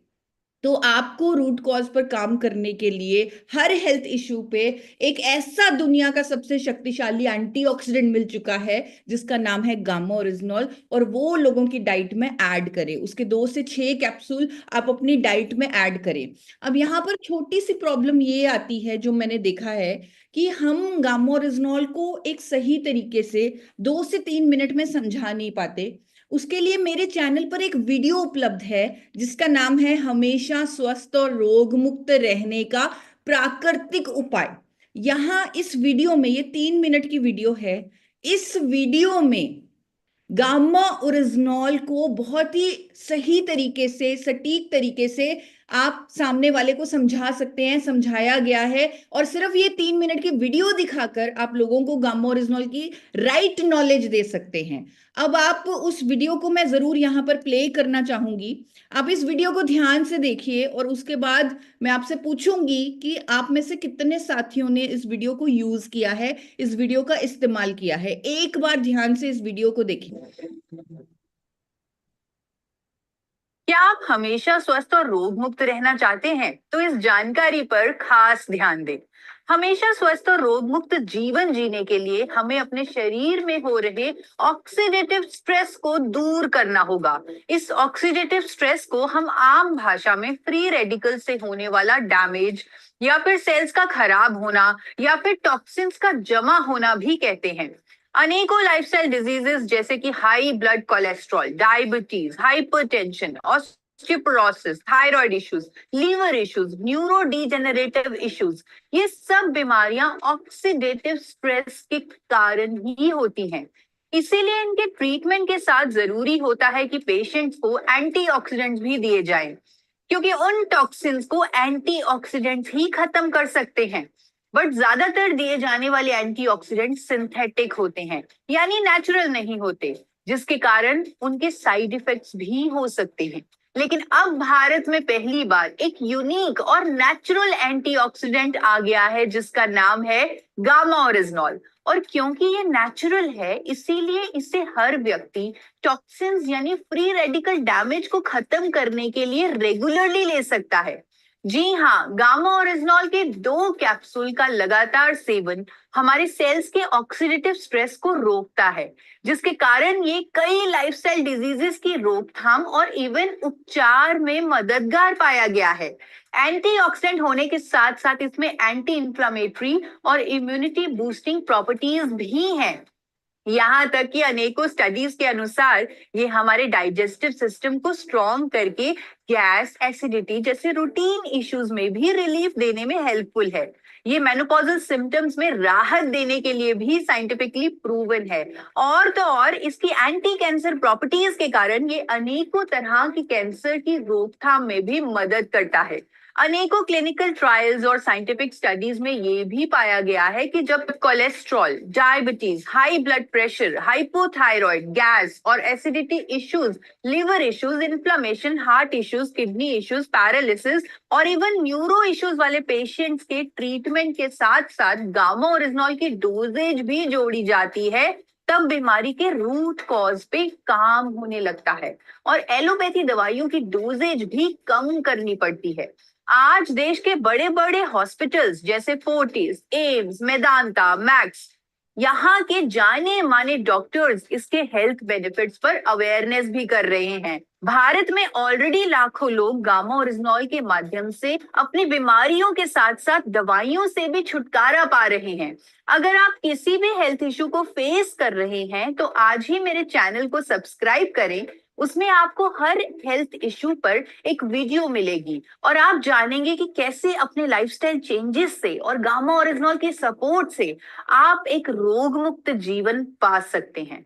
तो आपको रूट कॉज पर काम करने के लिए हर हेल्थ इश्यू पे एक ऐसा दुनिया का सबसे शक्तिशाली एंटीऑक्सीडेंट मिल चुका है जिसका नाम है गामा ओरिजिनॉल, और वो लोगों की डाइट में ऐड करें। उसके 2 से 6 कैप्सूल आप अपनी डाइट में ऐड करें। अब यहाँ पर छोटी सी प्रॉब्लम ये आती है जो मैंने देखा है कि हम गामा ओरिजिनॉल को एक सही तरीके से 2 से 3 मिनट में समझा नहीं पाते। उसके लिए मेरे चैनल पर एक वीडियो उपलब्ध है जिसका नाम है हमेशा स्वस्थ और रोग मुक्त रहने का प्राकृतिक उपाय। यहां इस वीडियो में, ये 3 मिनट की वीडियो है, इस वीडियो में गामा ओरिजिनॉल को बहुत ही सही तरीके से, सटीक तरीके से आप सामने वाले को समझा सकते हैं, समझाया गया है। और सिर्फ ये 3 मिनट की वीडियो दिखाकर आप लोगों को गामा ओरिजिनॉल की राइट नॉलेज दे सकते हैं। अब आप उस वीडियो को मैं जरूर यहां पर प्ले करना चाहूंगी। आप इस वीडियो को ध्यान से देखिए और उसके बाद मैं आपसे पूछूंगी कि आप में से कितने साथियों ने इस वीडियो को यूज किया है, इस वीडियो का इस्तेमाल किया है। एक बार ध्यान से इस वीडियो को देखिए। क्या आप हमेशा स्वस्थ और रोग मुक्त रहना चाहते हैं? तो इस जानकारी पर खास ध्यान दें। हमेशा स्वस्थ और रोग मुक्त जीवन जीने के लिए हमें अपने शरीर में हो रहे ऑक्सीडेटिव स्ट्रेस को दूर करना होगा। इस ऑक्सीडेटिव स्ट्रेस को हम आम भाषा में फ्री रेडिकल से होने वाला डैमेज, या फिर सेल्स का खराब होना, या फिर टॉक्सिन्स का जमा होना भी कहते हैं। अनेकों लाइफस्टाइल डिजीजेस जैसे कि high blood cholesterol, diabetes, hypertension, osteoporosis, thyroid issues, liver issues, neuro degenerative issues, ये सब बीमारियां ऑक्सीडेटिव स्ट्रेस के कारण ही होती हैं। इसीलिए इनके ट्रीटमेंट के साथ जरूरी होता है कि पेशेंट्स को एंटीऑक्सीडेंट्स भी दिए जाएं, क्योंकि उन टॉक्सिन्स को एंटीऑक्सीडेंट्स ही खत्म कर सकते हैं। बट ज्यादातर दिए जाने वाले एंटीऑक्सीडेंट सिंथेटिक होते हैं, यानी नेचुरल नहीं होते, जिसके कारण उनके साइड इफेक्ट्स भी हो सकते हैं। लेकिन अब भारत में पहली बार एक यूनिक और नेचुरल एंटीऑक्सीडेंट आ गया है जिसका नाम है गामा ओरिजिनॉल। और क्योंकि ये नेचुरल है इसीलिए इसे हर व्यक्ति टॉक्सिन्स यानी फ्री रेडिकल डैमेज को खत्म करने के लिए रेगुलरली ले सकता है। जी हाँ, गामा ओरिजिनॉल के 2 कैप्सूल का लगातार सेवन हमारे सेल्स के ऑक्सीडेटिव स्ट्रेस को रोकता है, जिसके कारण ये कई लाइफस्टाइल डिजीजेस की रोकथाम और इवन उपचार में मददगार पाया गया है। एंटीऑक्सीडेंट होने के साथ साथ इसमें एंटी इंफ्लेमेटरी और इम्यूनिटी बूस्टिंग प्रॉपर्टीज भी हैं। यहाँ तक कि अनेकों स्टडीज के अनुसार ये हमारे डाइजेस्टिव सिस्टम को स्ट्रॉन्ग करके गैस, एसिडिटी जैसे रूटीन इश्यूज में भी रिलीफ देने में हेल्पफुल है। ये मेनोपॉजल सिम्टम्स में राहत देने के लिए भी साइंटिफिकली प्रूवन है। और तो और इसकी एंटी कैंसर प्रॉपर्टीज के कारण ये अनेकों तरह की कैंसर की रोकथाम में भी मदद करता है। अनेकों क्लिनिकल ट्रायल्स और साइंटिफिक स्टडीज में ये भी पाया गया है कि जब cholesterol, diabetes, high blood pressure, hypothyroid, gas और acidity issues, liver issues, inflammation, heart issues, kidney issues, paralysis और इवन न्यूरो इश्यूज वाले पेशेंट्स के ट्रीटमेंट के साथ साथ गामा ओरिजिनॉल की डोजेज भी जोड़ी जाती है, तब बीमारी के रूट कॉज पे काम होने लगता है और एलोपैथी दवाइयों की डोजेज भी कम करनी पड़ती है। आज देश के बड़े बड़े हॉस्पिटल्स जैसे फोर्टिस, एम्स, मेदांता, मैक्स, यहाँ के जाने माने डॉक्टर्स इसके हेल्थ बेनिफिट्स पर अवेयरनेस भी कर रहे हैं। भारत में ऑलरेडी लाखों लोग गामा ओरिजिनॉल के माध्यम से अपनी बीमारियों के साथ साथ दवाइयों से भी छुटकारा पा रहे हैं। अगर आप किसी भी हेल्थ इशू को फेस कर रहे हैं तो आज ही मेरे चैनल को सब्सक्राइब करें। उसमें आपको हर हेल्थ इशू पर एक वीडियो मिलेगी और आप जानेंगे कि कैसे अपने लाइफस्टाइल चेंजेस से और गामा ओरिजिनॉल के सपोर्ट से आप एक रोग मुक्त जीवन पा सकते हैं।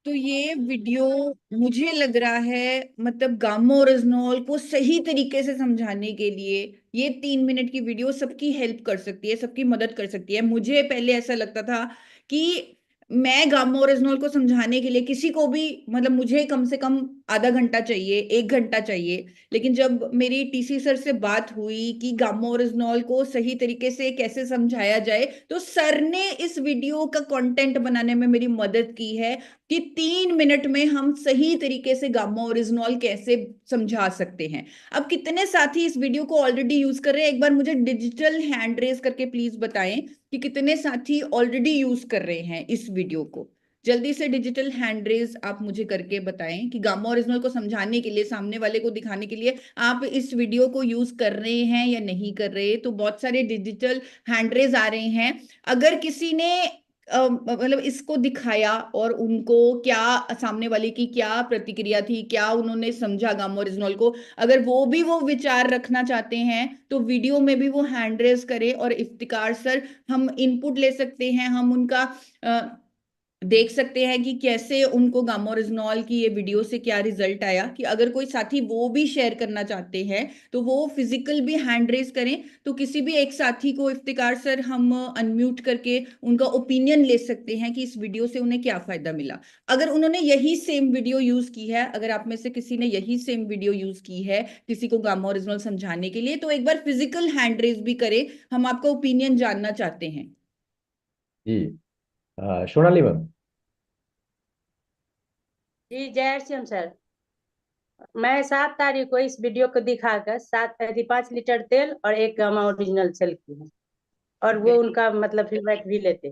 तो ये वीडियो मुझे लग रहा है मतलब गामा ओरिजिनॉल को सही तरीके से समझाने के लिए ये 3 मिनट की वीडियो सबकी हेल्प कर सकती है, सबकी मदद कर सकती है। मुझे पहले ऐसा लगता था कि मैं गामा ओरिजिनॉल को समझाने के लिए किसी को भी मतलब मुझे कम से कम आधा घंटा चाहिए, 1 घंटा चाहिए। लेकिन जब मेरी टीसी सर से बात हुई कि गामा ओरिजिनॉल को सही तरीके से कैसे समझाया जाए, तो सर ने इस वीडियो का कंटेंट बनाने में मेरी मदद की है कि 3 मिनट में हम सही तरीके से गामा ओरिजिनॉल कैसे समझा सकते हैं। अब कितने साथी इस वीडियो को ऑलरेडी यूज कर रहे हैं, एक बार मुझे डिजिटल हैंड रेज करके प्लीज बताएं कि कितने साथी ऑलरेडी यूज कर रहे हैं इस वीडियो को। जल्दी से डिजिटल हैंड रेज आप मुझे करके बताएं कि गामा ओरिजिनल को समझाने के लिए, सामने वाले को दिखाने के लिए आप इस वीडियो को यूज कर रहे हैं या नहीं कर रहे। तो बहुत सारे डिजिटल हैंड रेज आ रहे हैं। अगर किसी ने मतलब इसको दिखाया और उनको क्या, सामने वाले की क्या प्रतिक्रिया थी, क्या उन्होंने समझा गामा ओरिजिनॉल को, अगर वो विचार रखना चाहते हैं तो वीडियो में भी वो हैंड रेज करें और इफ्तिकार सर हम इनपुट ले सकते हैं, हम उनका देख सकते हैं कि कैसे उनको गामा ओरिजिनॉल की ये वीडियो से क्या रिजल्ट आया। कि अगर कोई साथी वो भी शेयर करना चाहते हैं तो वो फिजिकल भी हैंड रेज करें, तो किसी भी एक साथी को इफ्तिकार सर हम अनम्यूट करके उनका ओपिनियन ले सकते हैं कि इस वीडियो से उन्हें क्या फायदा मिला। अगर उन्होंने यही सेम वीडियो यूज की है, अगर आप में से किसी ने यही सेम वीडियो यूज की है किसी को गामा ओरिजिनॉल समझाने के लिए, तो एक बार फिजिकल हैंड रेज भी करें, हम आपका ओपिनियन जानना चाहते हैं। जी सोनाली मैम। जी जय श्याम सर, मैं 7 तारीख को इस वीडियो को दिखाकर 5 लीटर तेल और 1 गामा ओरिजिनल सेल की हूँ और वो उनका मतलब फीडबैक भी लेते।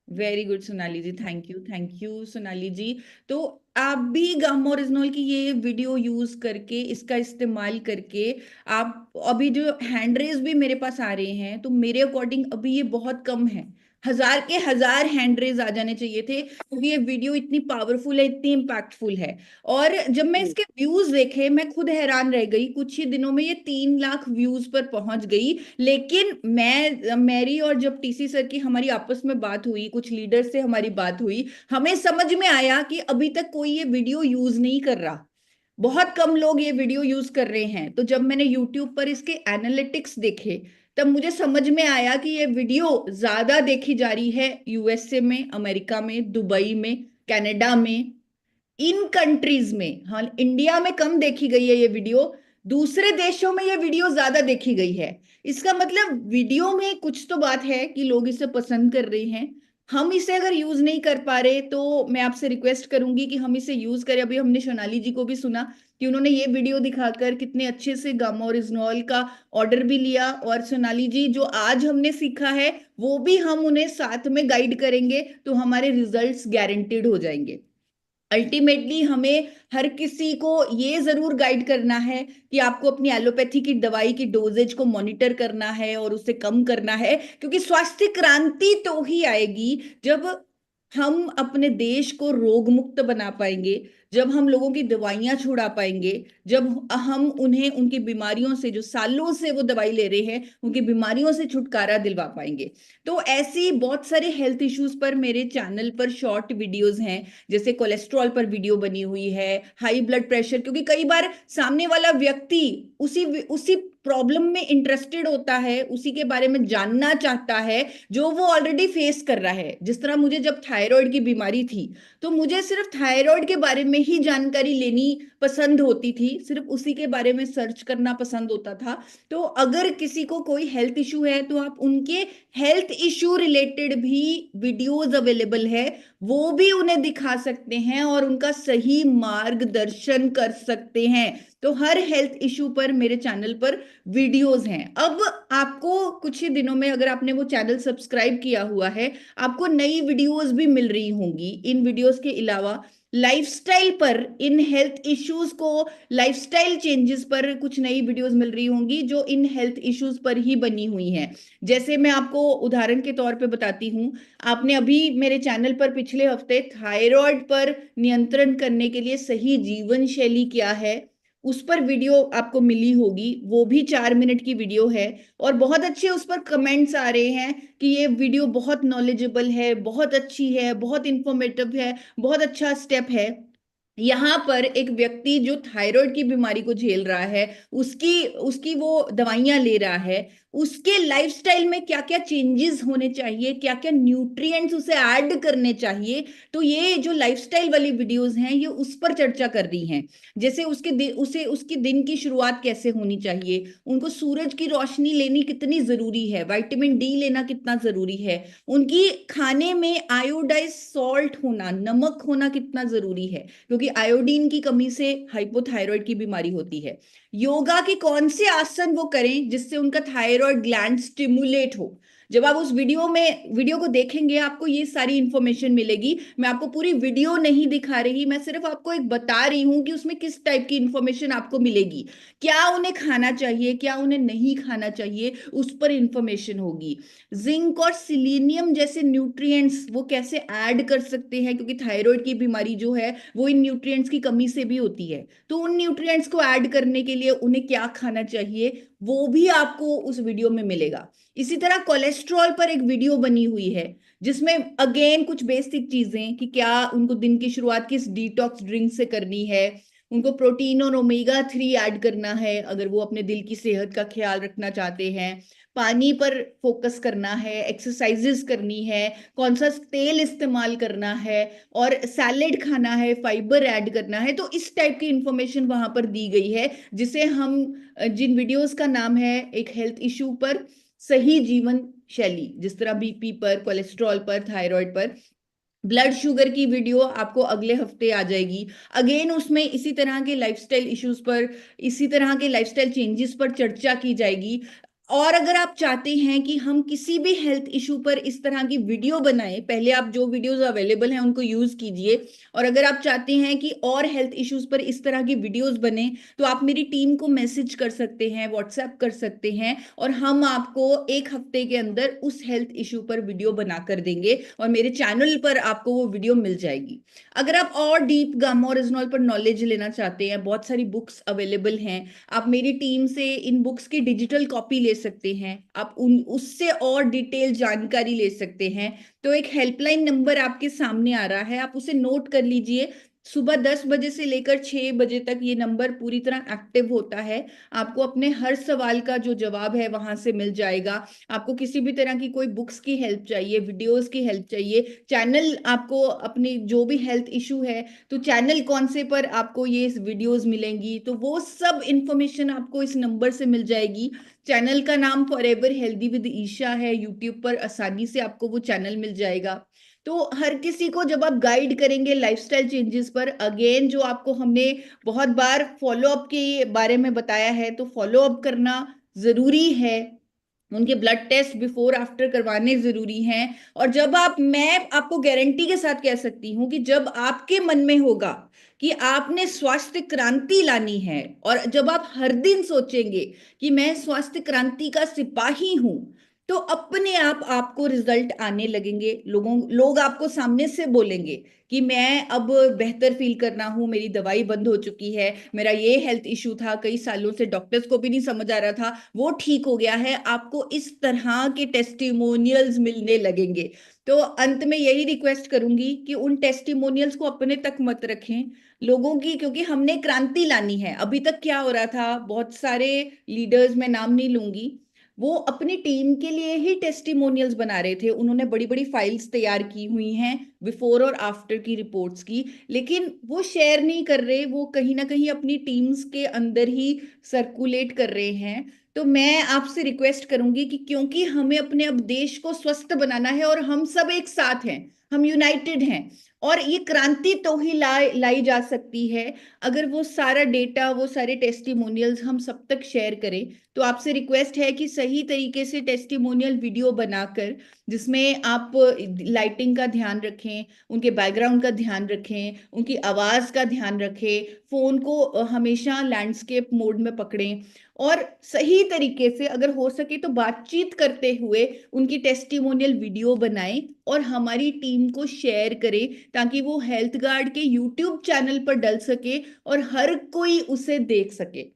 Very good Sonali ji, thank you Sonali ji. तो आप भी गामा ओरिजिनॉल की ये वीडियो यूज करके, इसका इस्तेमाल करके, आप अभी जो हैंड रेज भी मेरे पास आ रहे हैं तो मेरे अकॉर्डिंग अभी ये बहुत कम है। 1000 के 1000 हैंड रेज आ जाने चाहिए थे क्योंकि ये वीडियो इतनी पावरफुल है, इतनी इम्पैक्टफुल है। और जब मैं इसके व्यूज देखे मैं खुद हैरान रह गई। कुछ ही दिनों में ये 3 लाख व्यूज पर पहुंच गई। लेकिन मेरी और जब टीसी सर की हमारी आपस में बात हुई, कुछ लीडर से हमारी बात हुई, हमें समझ में आया कि अभी तक कोई ये वीडियो यूज नहीं कर रहा, बहुत कम लोग ये वीडियो यूज कर रहे हैं। तो जब मैंने यूट्यूब पर इसके एनालिटिक्स देखे तब मुझे समझ में आया कि ये वीडियो ज्यादा देखी जा रही है यूएसए में, अमेरिका में, दुबई में, कनाडा में, इन कंट्रीज में, हाँ इंडिया में कम देखी गई है ये वीडियो, दूसरे देशों में ये वीडियो ज्यादा देखी गई है। इसका मतलब वीडियो में कुछ तो बात है कि लोग इसे पसंद कर रहे हैं। हम इसे अगर यूज नहीं कर पा रहे तो मैं आपसे रिक्वेस्ट करूंगी कि हम इसे यूज करें। अभी हमने सोनाली जी को भी सुना कि उन्होंने ये वीडियो दिखाकर कितने अच्छे से गामा ओरिजिनॉल का ऑर्डर भी लिया, और सोनाली जी जो आज हमने सीखा है वो भी हम उन्हें साथ में गाइड करेंगे, तो हमारे रिजल्ट्स गारंटीड हो जाएंगे। अल्टीमेटली हमें हर किसी को ये जरूर गाइड करना है कि आपको अपनी एलोपैथी की दवाई की डोजेज को मॉनिटर करना है और उसे कम करना है, क्योंकि स्वास्थ्य क्रांति तो ही आएगी जब हम अपने देश को रोग मुक्त बना पाएंगे, जब हम लोगों की दवाइयां छुड़ा पाएंगे, जब हम उन्हें उनकी बीमारियों से, जो सालों से वो दवाई ले रहे हैं, उनकी बीमारियों से छुटकारा दिलवा पाएंगे। तो ऐसी बहुत सारे हेल्थ इश्यूज पर मेरे चैनल पर शॉर्ट वीडियोस हैं, जैसे कोलेस्ट्रॉल पर वीडियो बनी हुई है, हाई ब्लड प्रेशर, क्योंकि कई बार सामने वाला व्यक्ति उसी उसी प्रॉब्लम में इंटरेस्टेड होता है, उसी के बारे में जानना चाहता है जो वो ऑलरेडी फेस कर रहा है। जिस तरह मुझे जब थायराइड की बीमारी थी तो मुझे सिर्फ थायराइड के बारे में ही जानकारी लेनी पसंद होती थी, सिर्फ उसी के बारे में सर्च करना पसंद होता था। तो अगर किसी को कोई हेल्थ इशू है तो आप उनके हेल्थ इशू रिलेटेड भी वीडियोस अवेलेबल है, वो भी उन्हें दिखा सकते हैं और उनका सही मार्गदर्शन कर सकते हैं। तो हर हेल्थ इशू पर मेरे चैनल पर वीडियोस हैं। अब आपको कुछ ही दिनों में, अगर आपने वो चैनल सब्सक्राइब किया हुआ है, आपको नई वीडियोस भी मिल रही होंगी। इन वीडियोस के अलावा लाइफस्टाइल पर, इन हेल्थ इश्यूज को, लाइफस्टाइल चेंजेस पर कुछ नई वीडियोस मिल रही होंगी जो इन हेल्थ इश्यूज पर ही बनी हुई हैं। जैसे मैं आपको उदाहरण के तौर पे बताती हूँ, आपने अभी मेरे चैनल पर पिछले हफ्ते थायराइड पर नियंत्रण करने के लिए सही जीवन शैली क्या है उस पर वीडियो आपको मिली होगी। वो भी 4 मिनट की वीडियो है और बहुत अच्छे उस पर कमेंट्स आ रहे हैं कि ये वीडियो बहुत नॉलेजेबल है, बहुत अच्छी है, बहुत इंफॉर्मेटिव है, बहुत अच्छा स्टेप है। यहाँ पर एक व्यक्ति जो थायराइड की बीमारी को झेल रहा है, उसकी उसकी वो दवाइयां ले रहा है, उसके लाइफस्टाइल में क्या क्या चेंजेस होने चाहिए, क्या क्या न्यूट्रिएंट्स उसे ऐड करने चाहिए, तो ये जो लाइफस्टाइल वाली वीडियोस हैं ये उस पर चर्चा कर रही हैं। जैसे उसकी दिन की शुरुआत कैसे होनी चाहिए, उनको सूरज की रोशनी लेनी कितनी जरूरी है, विटामिन डी लेना कितना जरूरी है, उनकी खाने में आयोडाइज सॉल्ट होना, नमक होना कितना जरूरी है, क्योंकि आयोडीन की कमी से हाइपोथायराइड की बीमारी होती है। योगा के कौन से आसन वो करें जिससे उनका थायराइड ग्लैंड स्टिमुलेट हो। जब आप उस वीडियो को देखेंगे आपको ये सारी इंफॉर्मेशन मिलेगी। मैं आपको पूरी वीडियो नहीं दिखा रही, मैं सिर्फ आपको एक बता रही हूं कि उसमें किस टाइप की इंफॉर्मेशन आपको मिलेगी, क्या उन्हें खाना चाहिए, क्या उन्हें नहीं खाना चाहिए, उस पर इंफॉर्मेशन होगी। जिंक और सिलीनियम जैसे न्यूट्रिएंट्स वो कैसे ऐड कर सकते हैं, क्योंकि थायराइड की बीमारी जो है वो इन न्यूट्रिएंट्स की कमी से भी होती है। तो उन न्यूट्रिएंट्स को ऐड करने के लिए उन्हें क्या खाना चाहिए वो भी आपको उस वीडियो में मिलेगा। इसी तरह कोलेस्ट्रॉल पर एक वीडियो बनी हुई है जिसमें अगेन कुछ बेसिक चीजें कि क्या उनको दिन की शुरुआत किस डिटॉक्स ड्रिंक से करनी है, उनको प्रोटीन और ओमेगा 3 ऐड करना है अगर वो अपने दिल की सेहत का ख्याल रखना चाहते हैं, पानी पर फोकस करना है, एक्सरसाइजेस करनी है, कौन सा तेल इस्तेमाल करना है, और सैलेड खाना है, फाइबर ऐड करना है। तो इस टाइप की इंफॉर्मेशन वहां पर दी गई है, जिसे हम, जिन वीडियोस का नाम है एक हेल्थ इशू पर सही जीवन शैली, जिस तरह बीपी पर, कोलेस्ट्रॉल पर, थायराइड पर, ब्लड शुगर की वीडियो आपको अगले हफ्ते आ जाएगी। अगेन उसमें इसी तरह के लाइफस्टाइल इश्यूज पर, इसी तरह के लाइफस्टाइल चेंजेस पर चर्चा की जाएगी। और अगर आप चाहते हैं कि हम किसी भी हेल्थ इशू पर इस तरह की वीडियो बनाएं, पहले आप जो वीडियोस अवेलेबल हैं उनको यूज कीजिए, और अगर आप चाहते हैं कि और हेल्थ इश्यूज पर इस तरह की वीडियोस बने तो आप मेरी टीम को मैसेज कर सकते हैं, व्हाट्सएप कर सकते हैं, और हम आपको एक हफ्ते के अंदर उस हेल्थ इशू पर वीडियो बना कर देंगे और मेरे चैनल पर आपको वो वीडियो मिल जाएगी। अगर आप और डीप गामा ओरिजिनॉल पर नॉलेज लेना चाहते हैं, बहुत सारी बुक्स अवेलेबल हैं, आप मेरी टीम से इन बुक्स की डिजिटल कॉपी ले सकते हैं, आप उससे और डिटेल जानकारी ले सकते हैं। तो एक हेल्पलाइन नंबर आपके सामने आ रहा है, आप उसे नोट कर लीजिए, सुबह 10 बजे से लेकर 6 बजे तक ये नंबर पूरी तरह एक्टिव होता है। आपको अपने हर सवाल का जो जवाब है वहां से मिल जाएगा। आपको किसी भी तरह की कोई बुक्स की हेल्प चाहिए, वीडियोस की हेल्प चाहिए, चैनल आपको अपनी जो भी हेल्थ इशू है तो चैनल कौन से पर आपको ये वीडियोस मिलेंगी, तो वो सब इंफॉर्मेशन आपको इस नंबर से मिल जाएगी। चैनल का नाम फॉरएवर हेल्दी विद ईशा है, यूट्यूब पर आसानी से आपको वो चैनल मिल जाएगा। तो हर किसी को जब आप गाइड करेंगे लाइफस्टाइल चेंजेस पर, अगेन जो आपको हमने बहुत बार फॉलो अप के बारे में बताया है, तो फॉलो अप करना जरूरी है। उनके ब्लड टेस्ट बिफोर आफ्टर करवाने जरूरी हैं। और जब मैं आपको गारंटी के साथ कह सकती हूँ कि जब आपके मन में होगा कि आपने स्वास्थ्य क्रांति लानी है, और जब आप हर दिन सोचेंगे कि मैं स्वास्थ्य क्रांति का सिपाही हूं, तो अपने आप आपको रिजल्ट आने लगेंगे। लोग आपको सामने से बोलेंगे कि मैं अब बेहतर फील कर रहा हूँ, मेरी दवाई बंद हो चुकी है, मेरा ये हेल्थ इशू था, कई सालों से डॉक्टर्स को भी नहीं समझ आ रहा था, वो ठीक हो गया है। आपको इस तरह के टेस्टिमोनियल्स मिलने लगेंगे। तो अंत में यही रिक्वेस्ट करूंगी कि उन टेस्टिमोनियल्स को अपने तक मत रखें लोगों की, क्योंकि हमने क्रांति लानी है। अभी तक क्या हो रहा था, बहुत सारे लीडर्स, मैं नाम नहीं लूंगी, वो अपनी टीम के लिए ही टेस्टिमोनियल्स बना रहे थे। उन्होंने बड़ी बड़ी फाइल्स तैयार की हुई हैं बिफोर और आफ्टर की रिपोर्ट्स की, लेकिन वो शेयर नहीं कर रहे, वो कहीं ना कहीं अपनी टीम्स के अंदर ही सर्कुलेट कर रहे हैं। तो मैं आपसे रिक्वेस्ट करूंगी कि क्योंकि हमें अपने अब देश को स्वस्थ बनाना है और हम सब एक साथ हैं, हम यूनाइटेड हैं, और ये क्रांति तो ही लाई जा सकती है अगर वो सारा डेटा, वो सारे टेस्टिमोनियल्स हम सब तक शेयर करें। तो आपसे रिक्वेस्ट है कि सही तरीके से टेस्टिमोनियल वीडियो बनाकर, जिसमें आप लाइटिंग का ध्यान रखें, उनके बैकग्राउंड का ध्यान रखें, उनकी आवाज का ध्यान रखें, फोन को हमेशा लैंडस्केप मोड में पकड़ें, और सही तरीके से अगर हो सके तो बातचीत करते हुए उनकी टेस्टिमोनियल वीडियो बनाएं और हमारी टीम को शेयर करें, ताकि वो हेल्थ गार्ड के यूट्यूब चैनल पर डल सके और हर कोई उसे देख सके।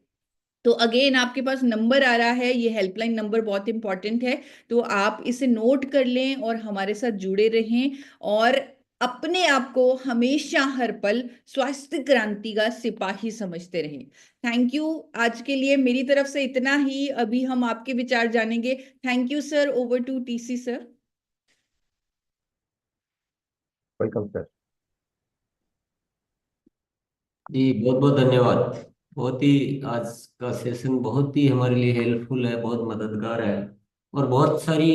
तो अगेन आपके पास नंबर आ रहा है, ये हेल्पलाइन नंबर बहुत इंपॉर्टेंट है, तो आप इसे नोट कर लें और हमारे साथ जुड़े रहें, और अपने आप को हमेशा हर पल स्वास्थ्य क्रांति का सिपाही समझते रहें। Thank you. आज के लिए मेरी तरफ से इतना ही। अभी हम आपके विचार जानेंगे। Thank you sir. Over to TC sir. Welcome sir. जी बहुत बहुत धन्यवाद। बहुत ही आज का सेशन बहुत ही हमारे लिए हेल्पफुल है, बहुत मददगार है, और बहुत सारी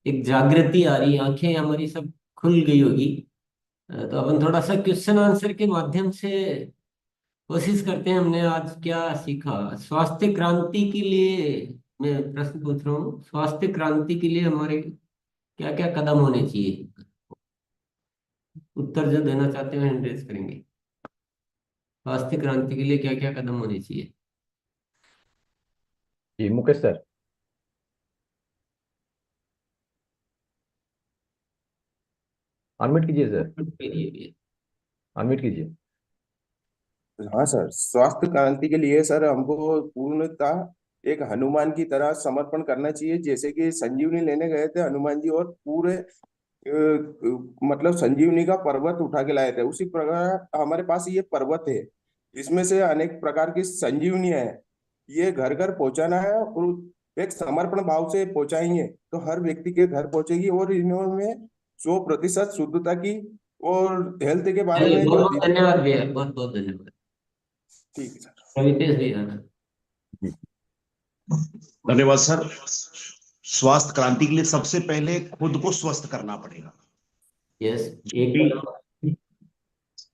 एक जागृति आ रही, आंखें हमारी सब खुल गई होगी। तो अपन थोड़ा सा क्वेश्चन आंसर के माध्यम से कोशिश करते हैं। हमने आज क्या सीखा स्वास्थ्य क्रांति के लिए? मैं प्रश्न पूछ रहा हूँ, स्वास्थ्य क्रांति के लिए हमारे क्या क्या कदम होने चाहिए? उत्तर जो देना चाहते हैं हैंड रेज करेंगे। स्वास्थ्य क्रांति के लिए क्या क्या कदम होने चाहिए? जी मुकेश सर। अनम्यूट कीजिए सर, के लिए भी। अनम्यूट कीजिए। हाँ सर, स्वास्थ्य क्रांति के लिए सर हमको पूर्णतः एक हनुमान की तरह समर्पण करना चाहिए। जैसे कि संजीवनी लेने गए थे हनुमान जी, और पूरे मतलब संजीवनी का पर्वत उठा के लाए थे, उसी प्रकार हमारे पास ये पर्वत है, इसमें से अनेक प्रकार की संजीवनियां है। ये घर घर पहुंचाना है, और एक समर्पण भाव से पहुंचाएंगे तो हर व्यक्ति के घर पहुंचेगी, और इन्होंने 100% शुद्धता की और हेल्थ के बारे चलिए में बहुत जो बहुत धन्यवाद भैया, बहुत बहुत धन्यवाद। ठीक है सर। रवितेश भैया। जी धन्यवाद सर। स्वास्थ्य क्रांति के लिए सबसे पहले खुद को स्वस्थ करना पड़ेगा। यस। क्योंकि एक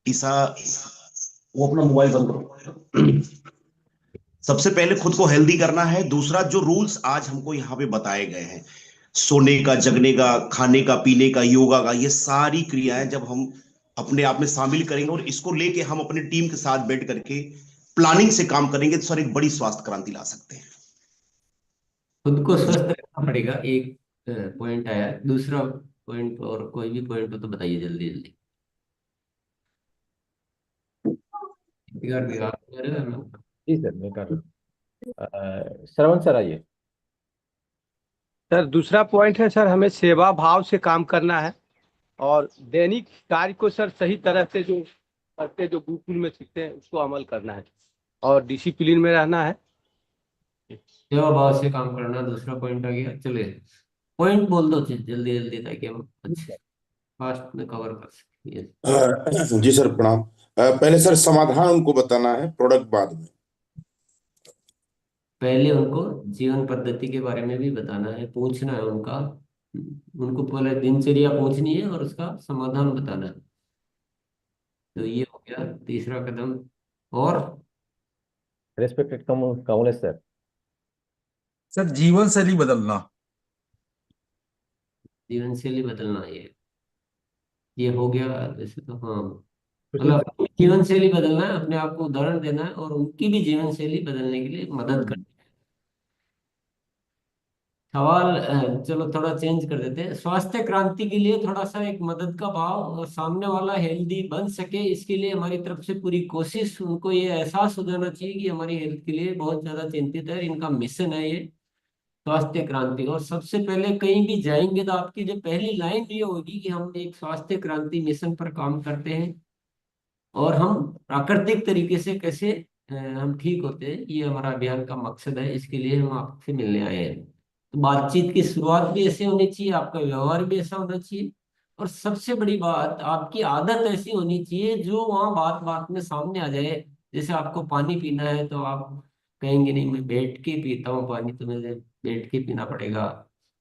ईसा, वो अपना मोबाइल बंद करो। सबसे पहले खुद को हेल्दी करना है। दूसरा, जो रूल्स आज हमको यहाँ पे बताए गए हैं, सोने का, जगने का, खाने का, पीने का, योगा का, ये सारी क्रियाएं जब हम अपने आप में शामिल करेंगे और इसको लेके हम अपनी टीम के साथ बैठ करके प्लानिंग से काम करेंगे, तो सर एक बड़ी स्वास्थ्य क्रांति ला सकते हैं। खुद को स्वस्थ रखना पड़ेगा, एक पॉइंट आया। दूसरा पॉइंट और कोई भी पॉइंट हो तो बताइए जल्दी जल्दी। बिगाड़ बिगाड़ कर रहे हो ना? जी सर, मैं कर रहा हूँ। श्रवण सर आइए। सर दूसरा पॉइंट है सर, हमें सेवा भाव से काम करना है और दैनिक कार्य को सर सही तरह से जो करते जो गुरुकुल में सीखते हैं उसको अमल करना है और डिसिप्लिन में रहना है। सेवा भाव से काम करना, दूसरा पॉइंट आ गया। चलिए पॉइंट बोल दो जल्दी जल्दी, ताकि हम अच्छे फास्ट में कवर कर सकें। Yes. जी सर प्रणाम। पहले सर समाधान उनको बताना है, प्रोडक्ट बाद में। पहले उनको जीवन पद्धति के बारे में भी बताना है, पूछना है उनका। उनको पहले दिनचर्या पूछनी है और उसका समाधान बताना है। तो ये हो गया तीसरा कदम। और रेस्पेक्टेड काउंसलर सर। सर जीवन शैली बदलना। जीवन शैली बदलना, ये हो गया वैसे तो। हाँ, सुशील मतलब सर। अपनी जीवन शैली बदलना है, अपने आप को उदाहरण देना है और उनकी भी जीवन शैली बदलने के लिए मदद करना है। सवाल चलो थोड़ा चेंज कर देते हैं। स्वास्थ्य क्रांति के लिए थोड़ा सा एक मदद का भाव, और सामने वाला हेल्दी बन सके इसके लिए हमारी तरफ से पूरी कोशिश। उनको ये एहसास हो जाना चाहिए कि हमारी हेल्थ के लिए बहुत ज्यादा चिंतित है, इनका मिशन है ये स्वास्थ्य क्रांति। और सबसे पहले कहीं भी जाएंगे तो आपकी जो पहली लाइन ये होगी कि हम एक स्वास्थ्य क्रांति मिशन पर काम करते हैं और हम प्राकृतिक तरीके से कैसे हम ठीक होते हैं, ये हमारा अभियान का मकसद है। इसके लिए हम आपसे मिलने आए हैं। तो बातचीत की शुरुआत भी ऐसे होनी चाहिए, आपका व्यवहार भी ऐसा होना चाहिए, और सबसे बड़ी बात आपकी आदत ऐसी होनी चाहिए जो वहाँ बात बात में सामने आ जाए। जैसे आपको पानी पीना है तो आप कहेंगे नहीं मैं बैठ के पीता हूँ पानी, तो मुझे बैठ के पीना पड़ेगा।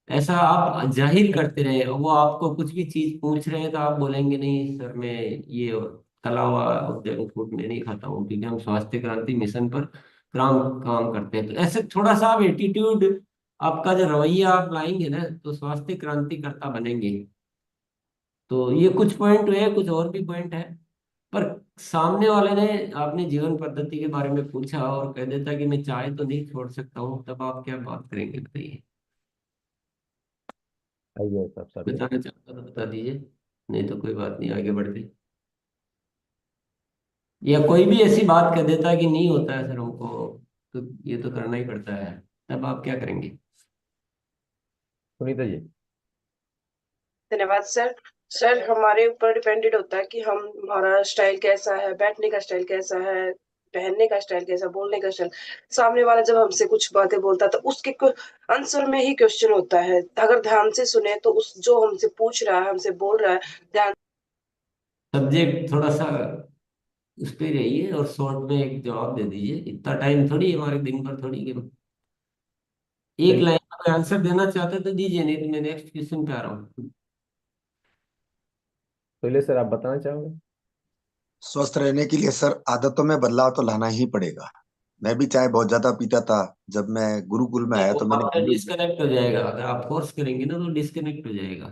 ऐसा आप जाहिर करते रहे। वो आपको कुछ भी चीज पूछ रहे हैं तो आप बोलेंगे नहीं सर मैं ये तला हुआ जंक फूड में नहीं खाता हूँ, क्योंकि हम स्वास्थ्य क्रांति मिशन पर काम काम करते हैं। तो ऐसे थोड़ा सा आप एटीट्यूड, आपका जो रवैया आप लाएंगे ना, तो स्वास्थ्य क्रांतिकर्ता बनेंगे। तो ये कुछ पॉइंट हुए, कुछ और भी पॉइंट है। पर सामने वाले ने आपने जीवन पद्धति के बारे में पूछा और कह देता कि मैं चाय तो नहीं छोड़ सकता हूँ, तब आप क्या बात करेंगे बताइए। आइए साहब सर। बताना चाहता तो बता दीजिए, नहीं तो कोई बात नहीं, आगे बढ़ते। या कोई भी ऐसी बात कह देता है कि नहीं होता है सर हमको, तो ये तो करना ही पड़ता है, तब आप क्या करेंगे। सुनीता जी। धन्यवाद सर। सर हमारे ऊपर डिपेंडेड होता है कि हम हमारा स्टाइल कैसा है, बैठने का स्टाइल कैसा है, पहनने का स्टाइल कैसा, बोलने का स्टाइल। सामने वाला जब हमसे कुछ बातें बोलता है तो उसके आंसर में ही क्वेश्चन होता है। अगर ध्यान से सुने तो उस जो हमसे पूछ रहा है, हमसे बोल रहा है, ध्यान सब्जेक्ट थोड़ा सा उस पे रहिए और शॉर्ट में एक जवाब दे दीजिए। इतना टाइम थोड़ी है हमारे दिन पर, थोड़ी कि एक चलिए लाइन का आंसर देना चाहते तो दीजिए, नहीं तो मैं नेक्स्ट क्वेश्चन पे आ रहा हूँ। चलिए सर, आप बताना चाहोगे। स्वस्थ रहने के लिए सर आदतों में बदलाव तो लाना ही पड़ेगा। मैं भी चाय बहुत ज्यादा पीता था। जब मैं गुरुकुल में नहीं, आया वो तो मैंने आपका डिस्कनेक्ट हो जाएगा, अगर आप फोर्स करेंगे ना तो डिस्कनेक्ट हो जाएगा।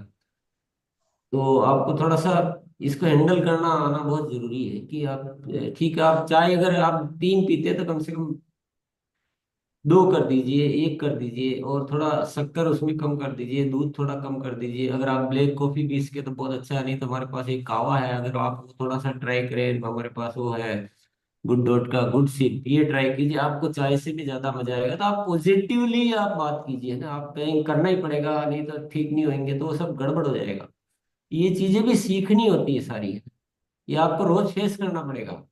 तो आपको थोड़ा सा इसको हैंडल करना आना बहुत जरूरी है कि आप ठीक है, आप चाय अगर आप 3 पीते हैं तो कम से कम 2 कर दीजिए, 1 कर दीजिए, और थोड़ा शक्कर उसमें कम कर दीजिए, दूध थोड़ा कम कर दीजिए। अगर आप ब्लैक कॉफी पी सके तो बहुत अच्छा है, नहीं तो हमारे पास एक कावा है, अगर आप वो थोड़ा सा ट्राई करें, हमारे पास वो है गुड डॉट का गुड सिप, ये ट्राई कीजिए, आपको चाय से भी ज्यादा मजा आएगा। तो आप पॉजिटिवली आप बात कीजिए ना, आप कहीं करना ही पड़ेगा नहीं तो ठीक नहीं होंगे, तो वो सब गड़बड़ हो जाएगा। ये चीजें भी सीखनी होती है सारी, ये आपको रोज फेस करना पड़ेगा।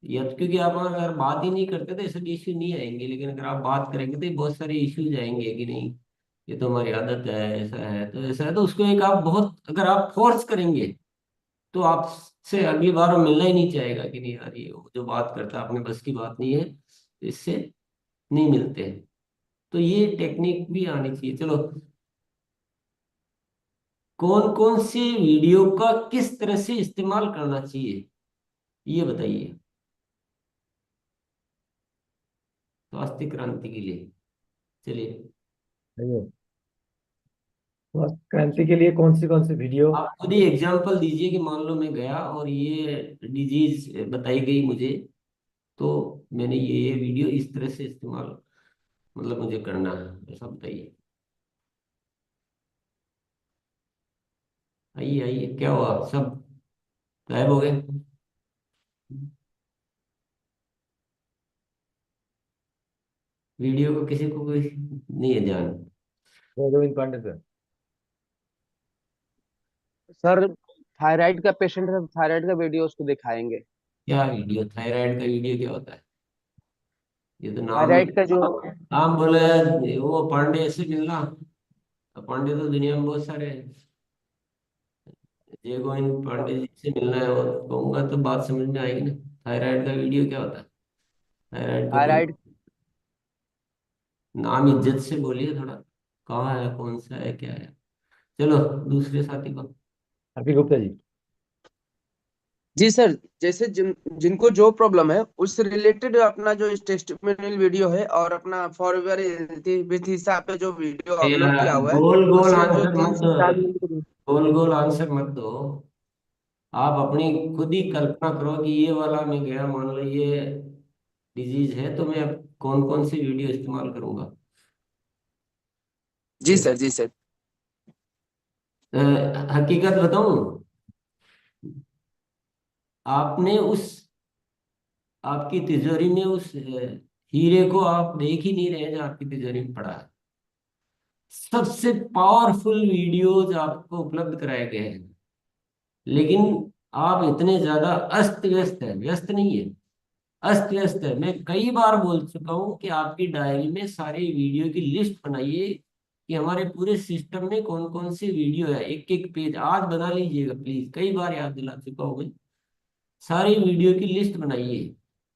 या तो क्योंकि आप अगर बात ही नहीं करते तो ऐसे इश्यू नहीं आएंगे, लेकिन अगर आप बात करेंगे तो बहुत सारे इश्यूज आएंगे कि नहीं ये तो हमारी आदत है, ऐसा है तो ऐसा है। तो उसको एक आप बहुत अगर आप फोर्स करेंगे तो आपसे अगली बार वो मिलना ही नहीं चाहेगा कि नहीं यार ये जो बात करता है अपने बस की बात नहीं है, तो इससे नहीं मिलते हैं। तो ये टेक्निक भी आनी चाहिए। चलो, कौन कौन से वीडियो का किस तरह से इस्तेमाल करना चाहिए ये बताइए स्वास्थ्य क्रांति के लिए। चलिए आइए। स्वास्थ्य क्रांति के लिए कौन सी वीडियो। आप खुद ही एग्जाम्पल दीजिए कि मान लो मैं गया और ये डिजीज बताई गई मुझे, तो मैंने ये वीडियो इस तरह से इस्तेमाल, मतलब मुझे करना है, ऐसा बताइए। आइए आइए, क्या हुआ, सब गायब हो गए। वीडियो को किसी को कोई नहीं है ध्यान। Govind Pandey sir. Sir thyroid का पेशेंट है, थायराइड का वीडियो उसको दिखाएंगे। क्या वीडियो? थायराइड का वीडियो क्या होता है? ये तो नाम थायराइड का जो नाम बोले। वो पांडे से मिलना। पांडे तो दुनिया में बहुत सारे हैं। जय गोविंद पांडे जी से मिलना है और कहूंगा तो बात समझ में आएगी ना। थायराइड का वीडियो क्या होता है? थायराइड का कोई थायराइड नाम इज्जत से बोलिए थोड़ा। कहाँ है, कौन सा है, क्या है? चलो दूसरे साथी को। हरपी गुप्ता जी। जी सर, जैसे जिनको जो प्रॉब्लम है उससे रिलेटेड अपना जो टेस्टिमोनियल वीडियो है और अपना फॉरएवर विथ हिसाब पे जो वीडियो अपलोड किया हुआ है, गोल गोल उसमें जो आंसर तीन मत से दो। चार मिनट गोल गोल आंसर मत दो। आप अपनी खुद ही कल्पना करो कि ये वाला मैं गया, मान लो ये डिजीज है, तो मैं अब कौन कौन सी वीडियो इस्तेमाल करूंगा। जी सर, जी सर। हकीकत बताऊं, आपने उस आपकी तिजोरी में उस हीरे को आप देख ही नहीं रहे जो आपकी तिजोरी में पड़ा है। सबसे पावरफुल वीडियोज आपको उपलब्ध कराए गए हैं, लेकिन आप इतने ज्यादा अस्त व्यस्त है, व्यस्त नहीं है, अस्त व्यस्त है। मैं कई बार बोल चुका हूं कि आपकी डायरी में सारे वीडियो की लिस्ट बनाइए कि हमारे पूरे सिस्टम में कौन कौन सी वीडियो है। एक एक पेज आज बना लीजिएगा प्लीज, कई बार याद दिला चुका हूं मैं। सारी वीडियो की लिस्ट बनाइए।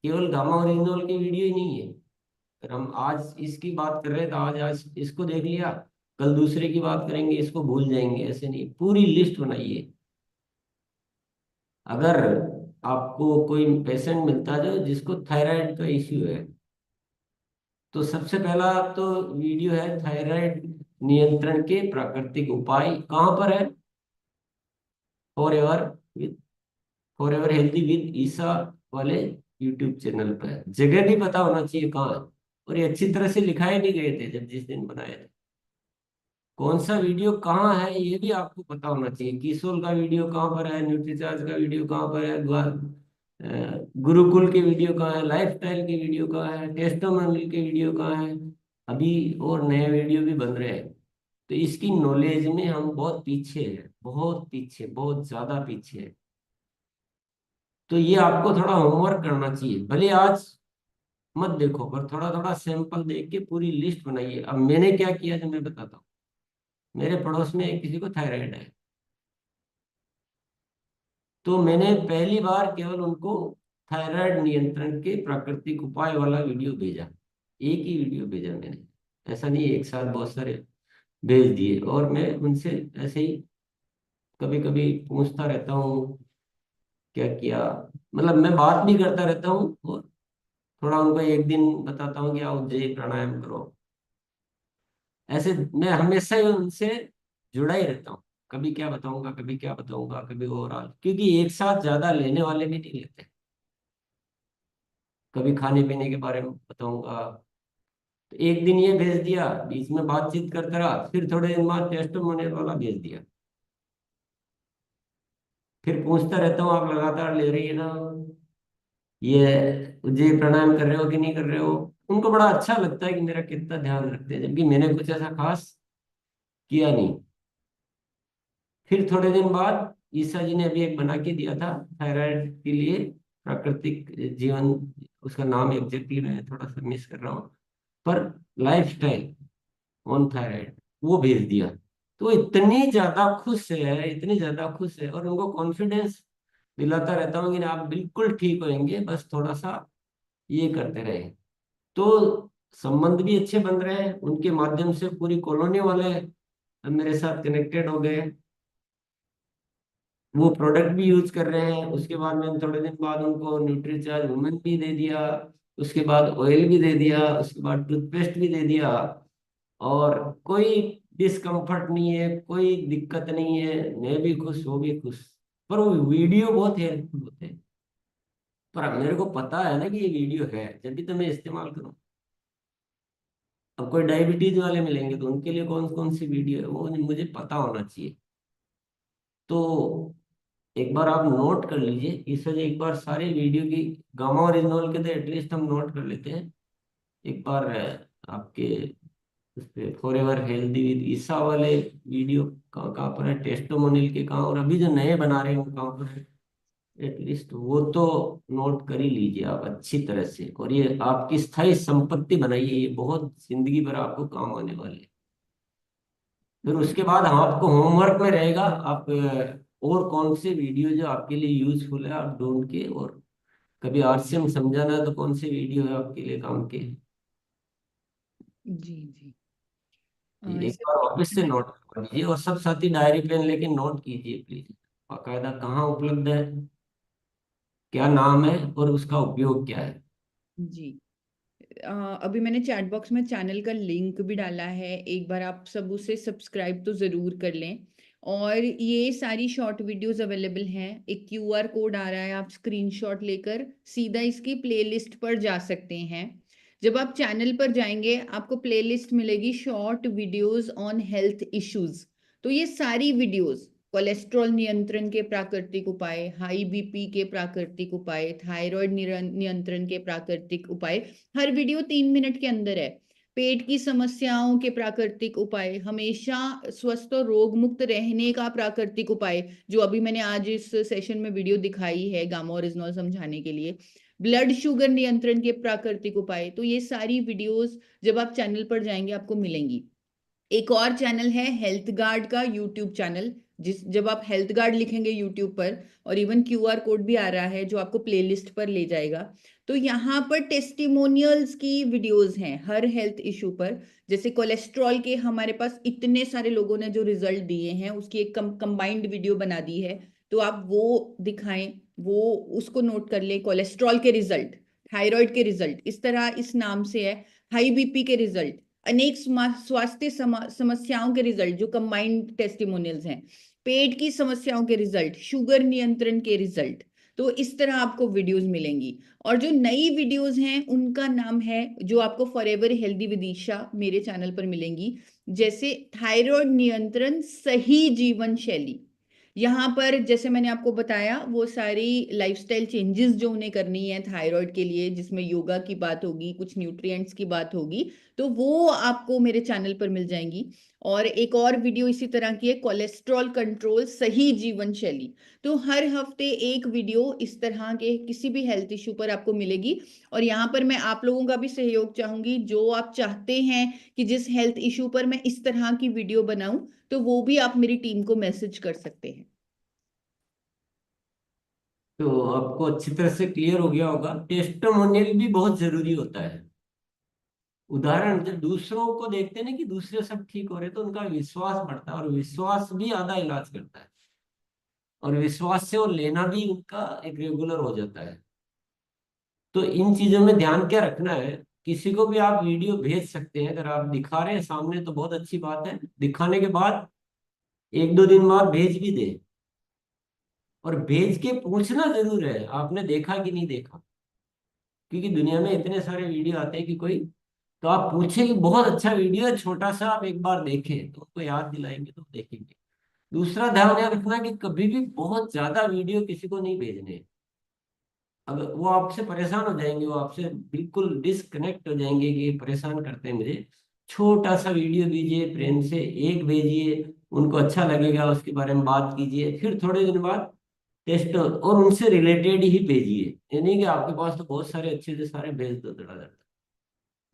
केवल गामा ओरिजिनल की वीडियो ही नहीं है। अगर हम आज इसकी बात कर रहे हैं तो आज आज इसको देख लिया, कल दूसरे की बात करेंगे, इसको भूल जाएंगे, ऐसे नहीं, पूरी लिस्ट बनाइए। अगर आपको कोई पेशेंट मिलता है जो जिसको थायराइड का इश्यू है, तो सबसे पहला तो वीडियो है थायराइड नियंत्रण के प्राकृतिक उपाय। कहाँ पर है? Forever with forever healthy with Isa वाले यूट्यूब चैनल पर। जगह भी पता होना चाहिए कहाँ है, और ये अच्छी तरह से लिखाए भी गए थे जब जिस दिन बनाए थे। कौन सा वीडियो कहाँ है ये भी आपको पता होना चाहिए। किशोर का वीडियो कहाँ पर है, न्यूट्रीचार्ज का वीडियो कहाँ पर है, गुरुकुल के वीडियो कहाँ है, लाइफस्टाइल के वीडियो कहाँ है, टेस्टोमोनियल के वीडियो कहाँ है। अभी और नए वीडियो भी बन रहे हैं। तो इसकी नॉलेज में हम बहुत पीछे हैं, बहुत पीछे, बहुत ज्यादा पीछे है। तो ये आपको थोड़ा होमवर्क करना चाहिए। भले आज मत देखो, पर थोड़ा थोड़ा सैंपल देख के पूरी लिस्ट बनाइए। अब मैंने क्या किया जो मैं बताता हूँ। मेरे पड़ोस में एक किसी को थायराइड है, तो मैंने पहली बार केवल उनको थायराइड नियंत्रण के प्राकृतिक उपाय वाला वीडियो भेजा। एक ही वीडियो भेजा मैंने, ऐसा नहीं एक साथ बहुत सारे भेज दिए। और मैं उनसे ऐसे ही कभी कभी पूछता रहता हूँ क्या किया, मतलब मैं बात भी करता रहता हूँ, और थोड़ा उनको एक दिन बताता हूँ कि आओ उज्जैन प्राणायाम करो। ऐसे मैं हमेशा ही उनसे जुड़ा ही रहता हूँ। कभी क्या बताऊंगा, कभी क्या बताऊंगा, कभी ओवरऑल, क्योंकि एक साथ ज्यादा लेने वाले भी नहीं लेते। कभी खाने पीने के बारे में बताऊंगा, तो एक दिन ये भेज दिया, बीच में बातचीत करता रहा, फिर थोड़े दिन बाद टेस्टिमोनियल वाला भेज दिया। फिर पूछता रहता हूँ आप लगातार ले रही है ना ये उज्जैन प्राणायाम कर रहे हो कि नहीं कर रहे हो। उनको बड़ा अच्छा लगता है कि मेरा कितना ध्यान रखते हैं, जबकि मैंने कुछ ऐसा खास किया नहीं। फिर थोड़े दिन बाद ईसा जी ने अभी एक बना के दिया था थायराइड के लिए प्राकृतिक जीवन, उसका नाम एग्जैक्टली मैं थोड़ा सा मिस कर रहा हूँ, पर लाइफस्टाइल ऑन थायराइड, वो भेज दिया। तो इतनी ज्यादा खुश है, इतनी ज्यादा खुश है, और उनको कॉन्फिडेंस दिलाता रहता हूँ कि आप बिल्कुल ठीक होंगे, बस थोड़ा सा ये करते रहे। तो संबंध भी अच्छे बन रहे हैं, उनके माध्यम से पूरी कॉलोनी वाले मेरे साथ कनेक्टेड हो गए। वो प्रोडक्ट भी यूज कर रहे हैं। उसके बाद मैंने थोड़े दिन बाद उनको न्यूट्रीचार्ज वुमेन भी दे दिया, उसके बाद ऑयल भी दे दिया, उसके बाद टूथपेस्ट भी दे दिया, और कोई डिस्कम्फर्ट नहीं है, कोई दिक्कत नहीं है। मैं भी खुश, वो भी खुश। पर वो वीडियो बहुत हेल्पफुल होते हैं। पर अब मेरे को पता है ना कि ये वीडियो है, जब भी तो मैं इस्तेमाल करूँ। अब कोई डायबिटीज वाले मिलेंगे तो उनके लिए कौन कौन सी वीडियो है वो मुझे पता होना चाहिए। तो एक बार आप नोट कर लीजिए, इस वजह एक बार सारे वीडियो की गामा ओरिजिनल के तो एटलीस्ट हम नोट कर लेते हैं। एक बार आपके उस पे फॉरएवर हेल्दी विद ईसा वाले वीडियो कहाँ कहाँ पर है, टेस्टिमोनियल के कहाँ, और अभी जो नए बना रहे हैं वो कहाँ पर है, एटलीस्ट वो तो नोट कर ही लीजिए आप अच्छी तरह से। और ये आपकी स्थायी संपत्ति बनाइए, ये बहुत जिंदगी भर आपको काम आने वाले हैं। फिर उसके बाद हम आपको होमवर्क में रहेगा, आप और कौन से वीडियो जो आपके लिए यूजफुल है आप ढूंढ के, और कभी आरसीएम समझाना है तो कौन से वीडियो है आपके लिए काम के। जी जी। एक बार वापस से नोट कर लीजिए, और सब साथी डायरी पेन लेके नोट कीजिए प्लीज, बाकायदा कहाँ उपलब्ध है, क्या नाम है, और उसका उपयोग क्या है। जी अभी मैंने चैट बॉक्स में चैनल का लिंक भी डाला है, एक बार आप सब उसे सब्सक्राइब तो ज़रूर कर लें। और ये सारी शॉर्ट वीडियोस अवेलेबल हैं, एक क्यूआर कोड आ रहा है, आप स्क्रीनशॉट लेकर सीधा इसकी प्लेलिस्ट पर जा सकते हैं। जब आप चैनल पर जाएंगे आपको प्लेलिस्ट मिलेगी short videos on health issues. तो ये सारी वीडियोस कोलेस्ट्रॉल नियंत्रण के प्राकृतिक उपाय, हाई बीपी के प्राकृतिक उपाय, थायराइड नियंत्रण के प्राकृतिक उपाय, हर वीडियो 3 मिनट के अंदर है। पेट की समस्याओं के प्राकृतिक उपाय, हमेशा स्वस्थ और रोग मुक्त रहने का प्राकृतिक उपाय, जो अभी मैंने आज इस सेशन में वीडियो दिखाई है गामा ओरिजिनल समझाने के लिए, ब्लड शुगर नियंत्रण के प्राकृतिक उपाय। तो ये सारी वीडियोस जब आप चैनल पर जाएंगे आपको मिलेंगी। एक और चैनल है हेल्थ गार्ड का यूट्यूब चैनल, जब आप हेल्थ गार्ड लिखेंगे यूट्यूब पर, और इवन क्यूआर कोड भी आ रहा है जो आपको प्लेलिस्ट पर ले जाएगा, तो यहाँ पर टेस्टिमोनियल्स की वीडियोस हैं हर हेल्थ इशू पर। जैसे कोलेस्ट्रॉल के हमारे पास इतने सारे लोगों ने जो रिजल्ट दिए हैं उसकी एक कंबाइंड वीडियो बना दी है, तो आप वो दिखाएं, वो उसको नोट कर ले। कोलेस्ट्रॉल के रिजल्ट, थायराइड के रिजल्ट, इस तरह इस नाम से है, हाई बीपी के रिजल्ट, अनेक स्वास्थ्य समस्याओं के रिजल्ट जो कंबाइंड टेस्टिमोनियल्स हैं, पेट की समस्याओं के रिजल्ट, शुगर नियंत्रण के रिजल्ट। तो इस तरह आपको वीडियोस मिलेंगी। और जो नई वीडियोस हैं उनका नाम है, जो आपको फॉरएवर हेल्दी विद ईशा मेरे चैनल पर मिलेंगी, जैसे थायराइड नियंत्रण सही जीवन शैली। यहाँ पर जैसे मैंने आपको बताया वो सारी लाइफस्टाइल चेंजेस जो उन्हें करनी है थायराइड के लिए, जिसमें योगा की बात होगी, कुछ न्यूट्रिएंट्स की बात होगी, तो वो आपको मेरे चैनल पर मिल जाएंगी। और एक और वीडियो इसी तरह की है, कोलेस्ट्रॉल कंट्रोल सही जीवन शैली। तो हर हफ्ते एक वीडियो इस तरह के किसी भी हेल्थ इशू पर आपको मिलेगी। और यहाँ पर मैं आप लोगों का भी सहयोग चाहूंगी, जो आप चाहते हैं कि जिस हेल्थ इशू पर मैं इस तरह की वीडियो बनाऊं, तो वो भी आप मेरी टीम को मैसेज कर सकते हैं। तो आपको अच्छी तरह से क्लियर हो गया होगा, टेस्टिमोनियल भी बहुत जरूरी होता है। उदाहरण, जब दूसरों को देखते हैं ना कि दूसरे सब ठीक हो रहे, तो उनका विश्वास बढ़ता है, और विश्वास भी आधा इलाज करता है, और विश्वास से वो लेना भी उनका एक रेगुलर हो जाता है। तो इन चीजों में ध्यान क्या रखना है, किसी को भी आप वीडियो भेज सकते हैं, अगर आप दिखा रहे हैं सामने तो बहुत अच्छी बात है, दिखाने के बाद 1-2 दिन बाद भेज भी दे, और भेज के पूछना जरूर है आपने देखा कि नहीं देखा, क्योंकि दुनिया में इतने सारे वीडियो आते हैं कि कोई, तो आप पूछें कि बहुत अच्छा वीडियो है छोटा सा, आप एक बार देखें, तो उनको याद दिलाएंगे तो देखेंगे। दूसरा ध्यान यह रखना कि कभी भी बहुत ज्यादा वीडियो किसी को नहीं भेजने, अगर वो आपसे परेशान हो जाएंगे, वो आपसे बिल्कुल डिस्कनेक्ट हो जाएंगे कि ये परेशान करते हैं मुझे। छोटा सा वीडियो दीजिए, प्रेम से एक भेजिए, उनको अच्छा लगेगा, उसके बारे में बात कीजिए, फिर थोड़े दिन बाद टेस्ट, और उनसे रिलेटेड ही भेजिए, ये नहीं कि आपके पास तो बहुत सारे अच्छे से सारे भेज दो धड़ाधड़।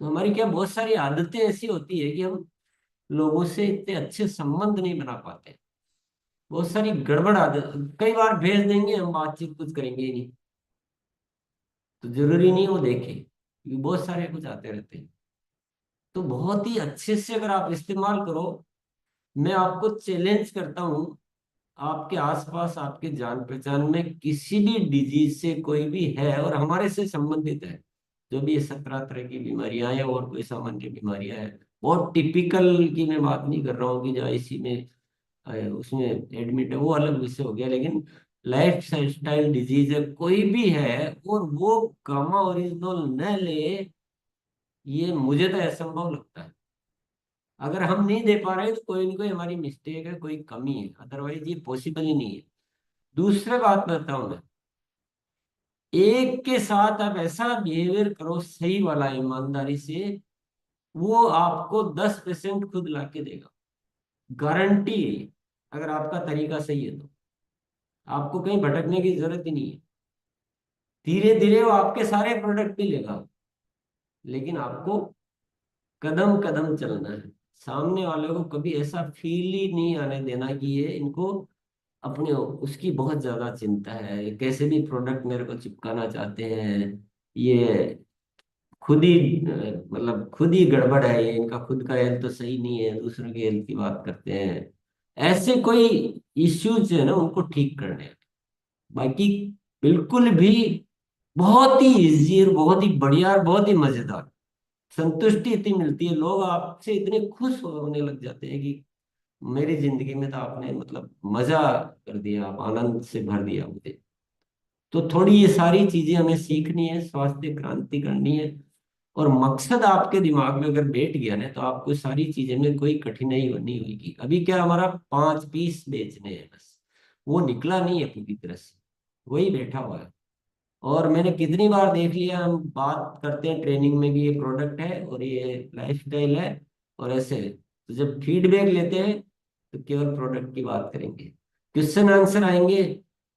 तो हमारी क्या बहुत सारी आदतें ऐसी होती है कि हम लोगों से इतने अच्छे संबंध नहीं बना पाते, बहुत सारी गड़बड़ आदत, कई बार भेज देंगे हम, बातचीत कुछ करेंगे ही नहीं, तो जरूरी नहीं वो देखे, क्योंकि बहुत सारे कुछ आते रहते हैं। तो बहुत ही अच्छे से अगर आप इस्तेमाल करो, मैं आपको चैलेंज करता हूँ, आपके आसपास आपके जान पहचान में किसी भी डिजीज से कोई भी है और हमारे से संबंधित है, जो भी ये 17 तरह की बीमारियां हैं और कोई सामान्य बीमारियां हैं, बहुत टिपिकल की मैं बात नहीं कर रहा हूँ कि जहाँ इसी में उसमें एडमिट है, वो अलग विषय हो गया, लेकिन लाइफ स्टाइल डिजीज है कोई भी है और वो गामा ओरिजिनल न ले, ये मुझे तो असंभव लगता है। अगर हम नहीं दे पा रहे तो कोई ना कोई हमारी मिस्टेक है, कोई कमी है, अदरवाइज ये पॉसिबल ही नहीं है। दूसरी बात बताऊं मैं, एक के साथ आप ऐसा बिहेवियर करो सही वाला ईमानदारी से, वो आपको 10% खुद ला के देगा, गारंटी है, अगर आपका तरीका सही है तो। आपको कहीं भटकने की जरूरत ही नहीं है। धीरे धीरे वो आपके सारे प्रोडक्ट भी लेगा, लेकिन आपको कदम कदम चलना है। सामने वाले को कभी ऐसा फील ही नहीं आने देना कि ये इनको अपने उसकी बहुत ज्यादा चिंता है, ये कैसे भी प्रोडक्ट मेरे को चिपकाना चाहते हैं, ये खुद ही मतलब खुद ही गड़बड़ है, ये इनका खुद का हेल्थ तो सही नहीं है, दूसरों की हेल्थ की बात करते हैं। ऐसे कोई इश्यूज है ना, उनको ठीक करने हैं। बाकी बिल्कुल भी बहुत ही इजी और बहुत ही बढ़िया और बहुत ही मजेदार, संतुष्टि इतनी मिलती है, लोग आपसे इतने खुश होने लग जाते हैं कि मेरी जिंदगी में तो आपने मतलब मजा कर दिया, आप आनंद से भर दिया मुझे। तो थोड़ी ये सारी चीजें हमें सीखनी है, स्वास्थ्य क्रांति करनी है। और मकसद आपके दिमाग में अगर बैठ गया ना, तो आपको सारी चीजें में कोई कठिनाई नहीं होगी। अभी क्या, हमारा 5 पीस बेचने हैं बस, वो निकला नहीं है पूरी तरह से, वही बैठा हुआ है। और मैंने कितनी बार देख लिया, हम बात करते हैं ट्रेनिंग में कि ये प्रोडक्ट है और ये लाइफस्टाइल है और ऐसे है। तो जब फीडबैक लेते हैं तो केवल प्रोडक्ट की बात करेंगे, क्वेश्चन आंसर आएंगे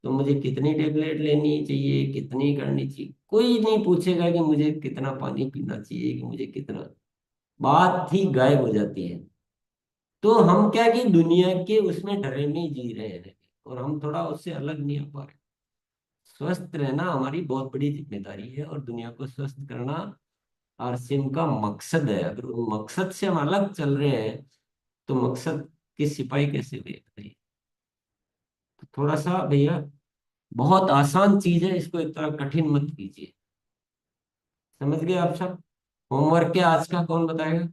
तो मुझे कितनी टेबलेट लेनी चाहिए, कितनी करनी चाहिए, कोई नहीं पूछेगा कि मुझे कितना पानी पीना चाहिए, कि मुझे कितना, बात ही गायब हो जाती है। तो हम क्या कि दुनिया के उसमें डरे में जी रहे हैं, और हम थोड़ा उससे अलग नहीं हो पा रहे। स्वस्थ रहना हमारी बहुत बड़ी जिम्मेदारी है, और दुनिया को स्वस्थ करना आरसीएम का मकसद है। अगर उन मकसद से हम अलग चल रहे हैं तो मकसद के सिपाही कैसे हुए भाई? तो थोड़ा सा भैया, बहुत आसान चीज है, इसको इतना कठिन मत कीजिए। समझ गए आप सब? होमवर्क क्या आज का, कौन बताएगा?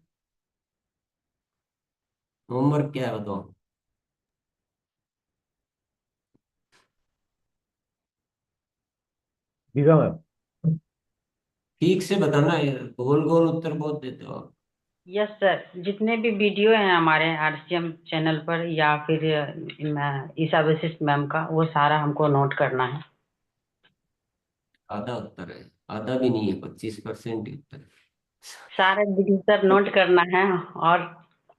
होमवर्क क्या है बताओ। दीदा मैम। ठीक से बताना यार, गोल गोल उत्तर बहुत देते हो आप। यस सर, जितने भी वीडियो हैं हमारे आरसीएम चैनल पर या फिर ईशा वशिष्ठ मैम का, वो सारा हमको नोट करना है। आधा उत्तर है, आधा भी नहीं है, 25% ही उत्तर है। सारा वीडियो सर नोट करना है। और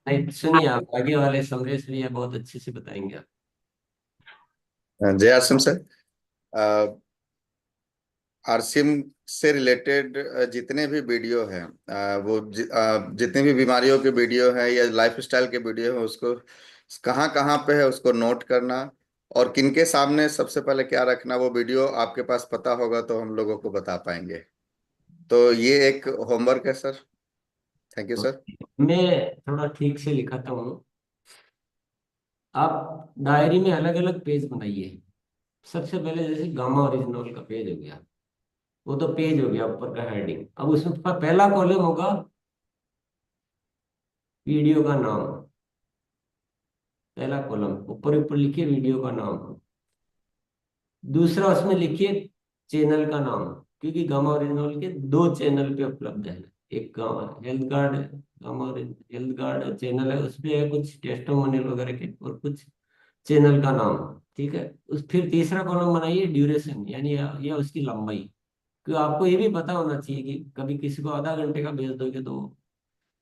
नहीं सुनिए, आप आगे वाले समरेश भैया बहुत अच्छे से बताएंगे आप। जय आसम सर। आरसीएम से रिलेटेड जितने भी वीडियो हैं, जितने भी बीमारियों के वीडियो है या लाइफस्टाइल के वीडियो है, उसको कहाँ कहाँ पे है उसको नोट करना, और किनके सामने सबसे पहले क्या रखना, वो वीडियो आपके पास पता होगा तो हम लोगों को बता पाएंगे। तो ये एक होमवर्क है सर। Thank you sir. मैं थोड़ा ठीक से लिखाता हूँ। आप डायरी में अलग अलग पेज बनाइए। सबसे पहले जैसे गामा ओरिजिनल का पेज हो गया, वो तो पेज हो गया ऊपर का हेडिंग। अब उसमें पहला कॉलम होगा वीडियो का नाम, पहला कॉलम ऊपर ऊपर लिखिए वीडियो का नाम। दूसरा उसमें लिखिए चैनल का नाम, क्योंकि गामा ओरिजिनल के 2 चैनल पे उपलब्ध है। एक गामा हेल्थ गार्ड है, गामा हेल्थ गार्ड चैनल है, उसपे है कुछ टेस्टोमोनियल वगैरह के, और कुछ चैनल का नाम। ठीक है, उस फिर तीसरा कॉलम बनाइए ड्यूरेशन, यानी या उसकी लंबाई। क्योंकि आपको ये भी पता होना चाहिए कि कभी किसी को आधा घंटे का भेज दोगे तो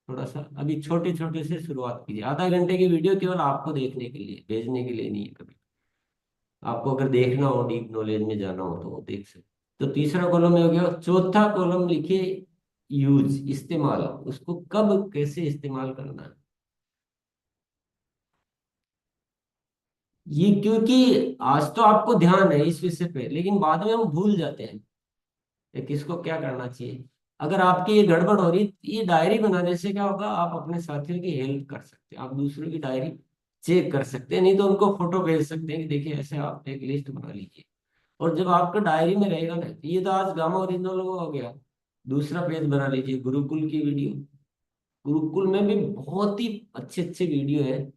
थोड़ा सा, अभी छोटे छोटे से शुरुआत कीजिए। आधा घंटे की वीडियो केवल आपको देखने के लिए, भेजने के लिए नहीं है। कभी आपको अगर देखना हो, डीप नॉलेज में जाना हो तो वो देख सकते। तो तीसरा कॉलम में हो गया। चौथा कॉलम लिखिए यूज, इस्तेमाल, उसको कब कैसे इस्तेमाल करना है। ये क्योंकि आज तो आपको ध्यान है इस विषय पे, लेकिन बाद में हम भूल जाते हैं कि किसको क्या करना चाहिए। अगर आपकी ये गड़बड़ हो रही, ये डायरी बनाने से क्या होगा, आप अपने साथियों की हेल्प कर सकते हैं, आप दूसरों की डायरी चेक कर सकते हैं, नहीं तो उनको फोटो भेज सकते हैं कि देखिए ऐसे आप एक लिस्ट बना लीजिए। और जब आपका डायरी में रहेगा ना, ये तो आज गामा ओरिजिनल हो गया, दूसरा पेज बना लीजिए गुरुकुल की वीडियो। गुरुकुल में भी बहुत ही अच्छे अच्छे वीडियो है।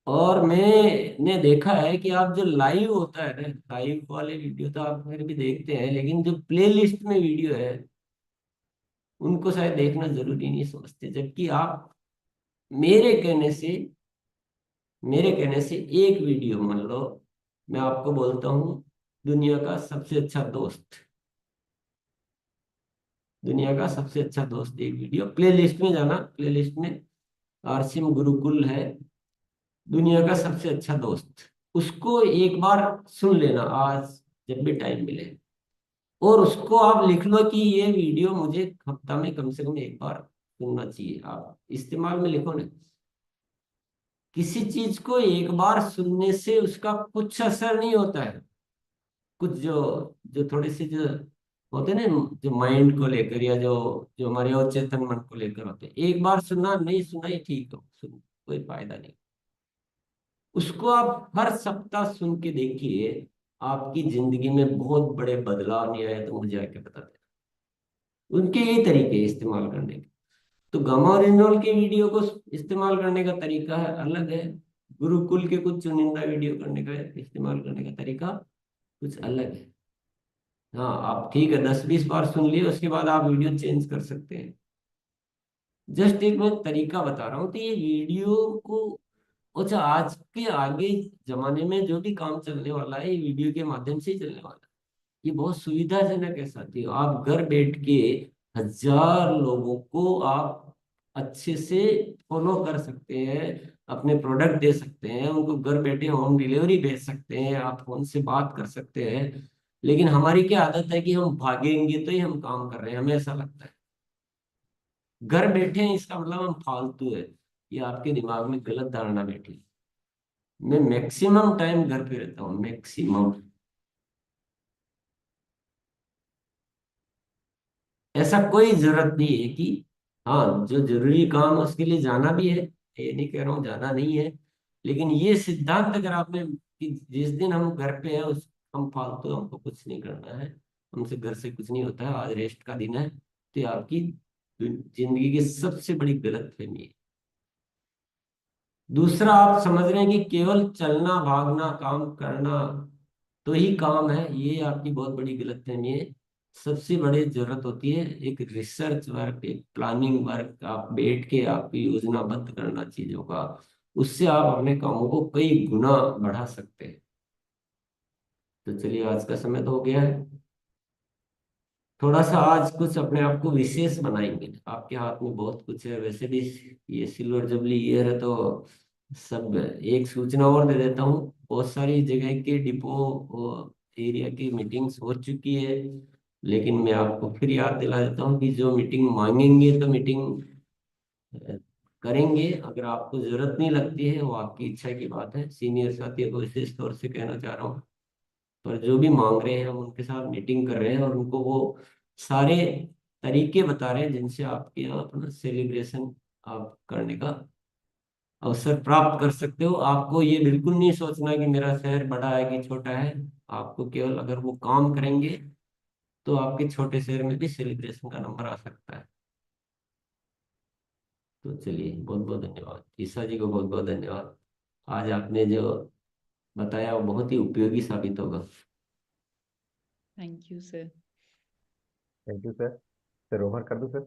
और मैंने देखा है कि आप जो लाइव होता है ना, लाइव वाले वीडियो तो आप फिर भी देखते हैं, लेकिन जो प्ले लिस्ट में वीडियो है उनको शायद देखना जरूरी नहीं समझते। जबकि आप मेरे कहने से मेरे कहने से एक वीडियो मान लो, मैं आपको बोलता हूँ दुनिया का सबसे अच्छा दोस्त, दुनिया का सबसे अच्छा दोस्त एक वीडियो, प्लेलिस्ट में जाना, प्लेलिस्ट में आरसीएम गुरुकुल है, दुनिया का सबसे अच्छा दोस्त, उसको एक बार सुन लेना आज जब भी टाइम मिले। और उसको आप लिख लो कि ये वीडियो मुझे हफ्ता में कम से कम एक बार सुनना चाहिए। आप इस्तेमाल में लिखो ना। किसी चीज को एक बार सुनने से उसका कुछ असर नहीं होता है। कुछ जो जो थोड़े से जो होते हैं ना, जो माइंड को लेकर या जो जो हमारे अवचेतन मन को लेकर होते हैं, एक बार सुना नहीं सुना ही ठीक हो, सुन कोई फायदा नहीं। उसको आप हर सप्ताह सुन के देखिए, आपकी जिंदगी में बहुत बड़े बदलाव नहीं आए तो मुझे आके बताते हैं। उनके यही तरीके हैं इस्तेमाल करने के। तो गामा ओरिजिनल के वीडियो को इस्तेमाल करने का तरीका है अलग है, गुरुकुल के कुछ चुनिंदा वीडियो करने का इस्तेमाल करने का तरीका कुछ अलग है। हाँ, आप ठीक है 10-20 बार सुन लिए, उसके बाद आप वीडियो चेंज कर सकते हैं। जस्ट एक मैं तरीका बता रहा हूँ। तो ये वीडियो को, अच्छा आज के आगे जमाने में जो भी काम चलने वाला है ये वीडियो के माध्यम से ही चलने वाला है। ये बहुत सुविधाजनक है साथियों। आप घर बैठ के 1000 लोगों को आप अच्छे से फॉलो कर सकते हैं, अपने प्रोडक्ट दे सकते हैं, उनको घर बैठे होम डिलीवरी भेज सकते हैं, आप फोन से बात कर सकते हैं। लेकिन हमारी क्या आदत है कि हम भागेंगे तो ही हम काम कर रहे हैं, हमें ऐसा लगता है। घर बैठे हैं इसका मतलब हम फालतू है, ये आपके दिमाग में गलत धारणा बैठी है। मैं मैक्सिमम टाइम घर पे रहता हूँ, मैक्सिमम। ऐसा कोई जरूरत नहीं है कि, हाँ जो जरूरी काम है उसके लिए जाना भी है, ये नहीं कह रहा हूँ जाना नहीं है। लेकिन ये सिद्धांत अगर आपने कि जिस दिन हम घर पे हैं उस हम फालतू, हमको कुछ नहीं करना है, हमसे घर से कुछ नहीं होता है, आज रेस्ट का दिन है, तो ये आपकी जिंदगी की सबसे बड़ी गलतफहमी है। दूसरा, आप समझ रहे हैं कि केवल चलना भागना काम करना तो ही काम है, ये आपकी बहुत बड़ी गलतफहमी है। सबसे बड़ी जरूरत होती है एक रिसर्च वर्क, एक प्लानिंग वर्क। आप बैठ के आप योजनाबद्ध करना चीजों का, उससे आप अपने कामों को कई गुना बढ़ा सकते हैं। तो चलिए आज का समय तो हो गया है, थोड़ा सा आज कुछ अपने आप को विशेष बनाएंगे। आपके हाथ में बहुत कुछ है वैसे भी, ये सिल्वर जुबली ईयर है तो सब। एक सूचना और दे देता हूँ, बहुत सारी जगह के डिपो एरिया की मीटिंग्स हो चुकी है, लेकिन मैं आपको फिर याद दिला देता हूँ कि जो मीटिंग मांगेंगे तो मीटिंग करेंगे। अगर आपको जरूरत नहीं लगती है वो आपकी इच्छा की बात है, सीनियर साथियों को विशेष तौर से कहना चाह रहा हूँ। पर जो भी मांग रहे हैं हम उनके साथ मीटिंग कर रहे हैं और उनको वो सारे तरीके बता रहे हैं जिनसे आपके यहाँ अपना सेलिब्रेशन आप करने का अवसर प्राप्त कर सकते हो। आपको ये बिल्कुल नहीं सोचना कि मेरा शहर बड़ा है कि छोटा है। आपको केवल अगर वो काम करेंगे तो आपके छोटे शहर में भी सेलिब्रेशन का नंबर आ सकता है। तो चलिए बहुत बहुत धन्यवाद, ईसा जी को बहुत बहुत धन्यवाद। आज आपने जो बताया वो बहुत ही उपयोगी साबित होगा। Thank you sir. Thank you sir. Sir over कर दूं सर?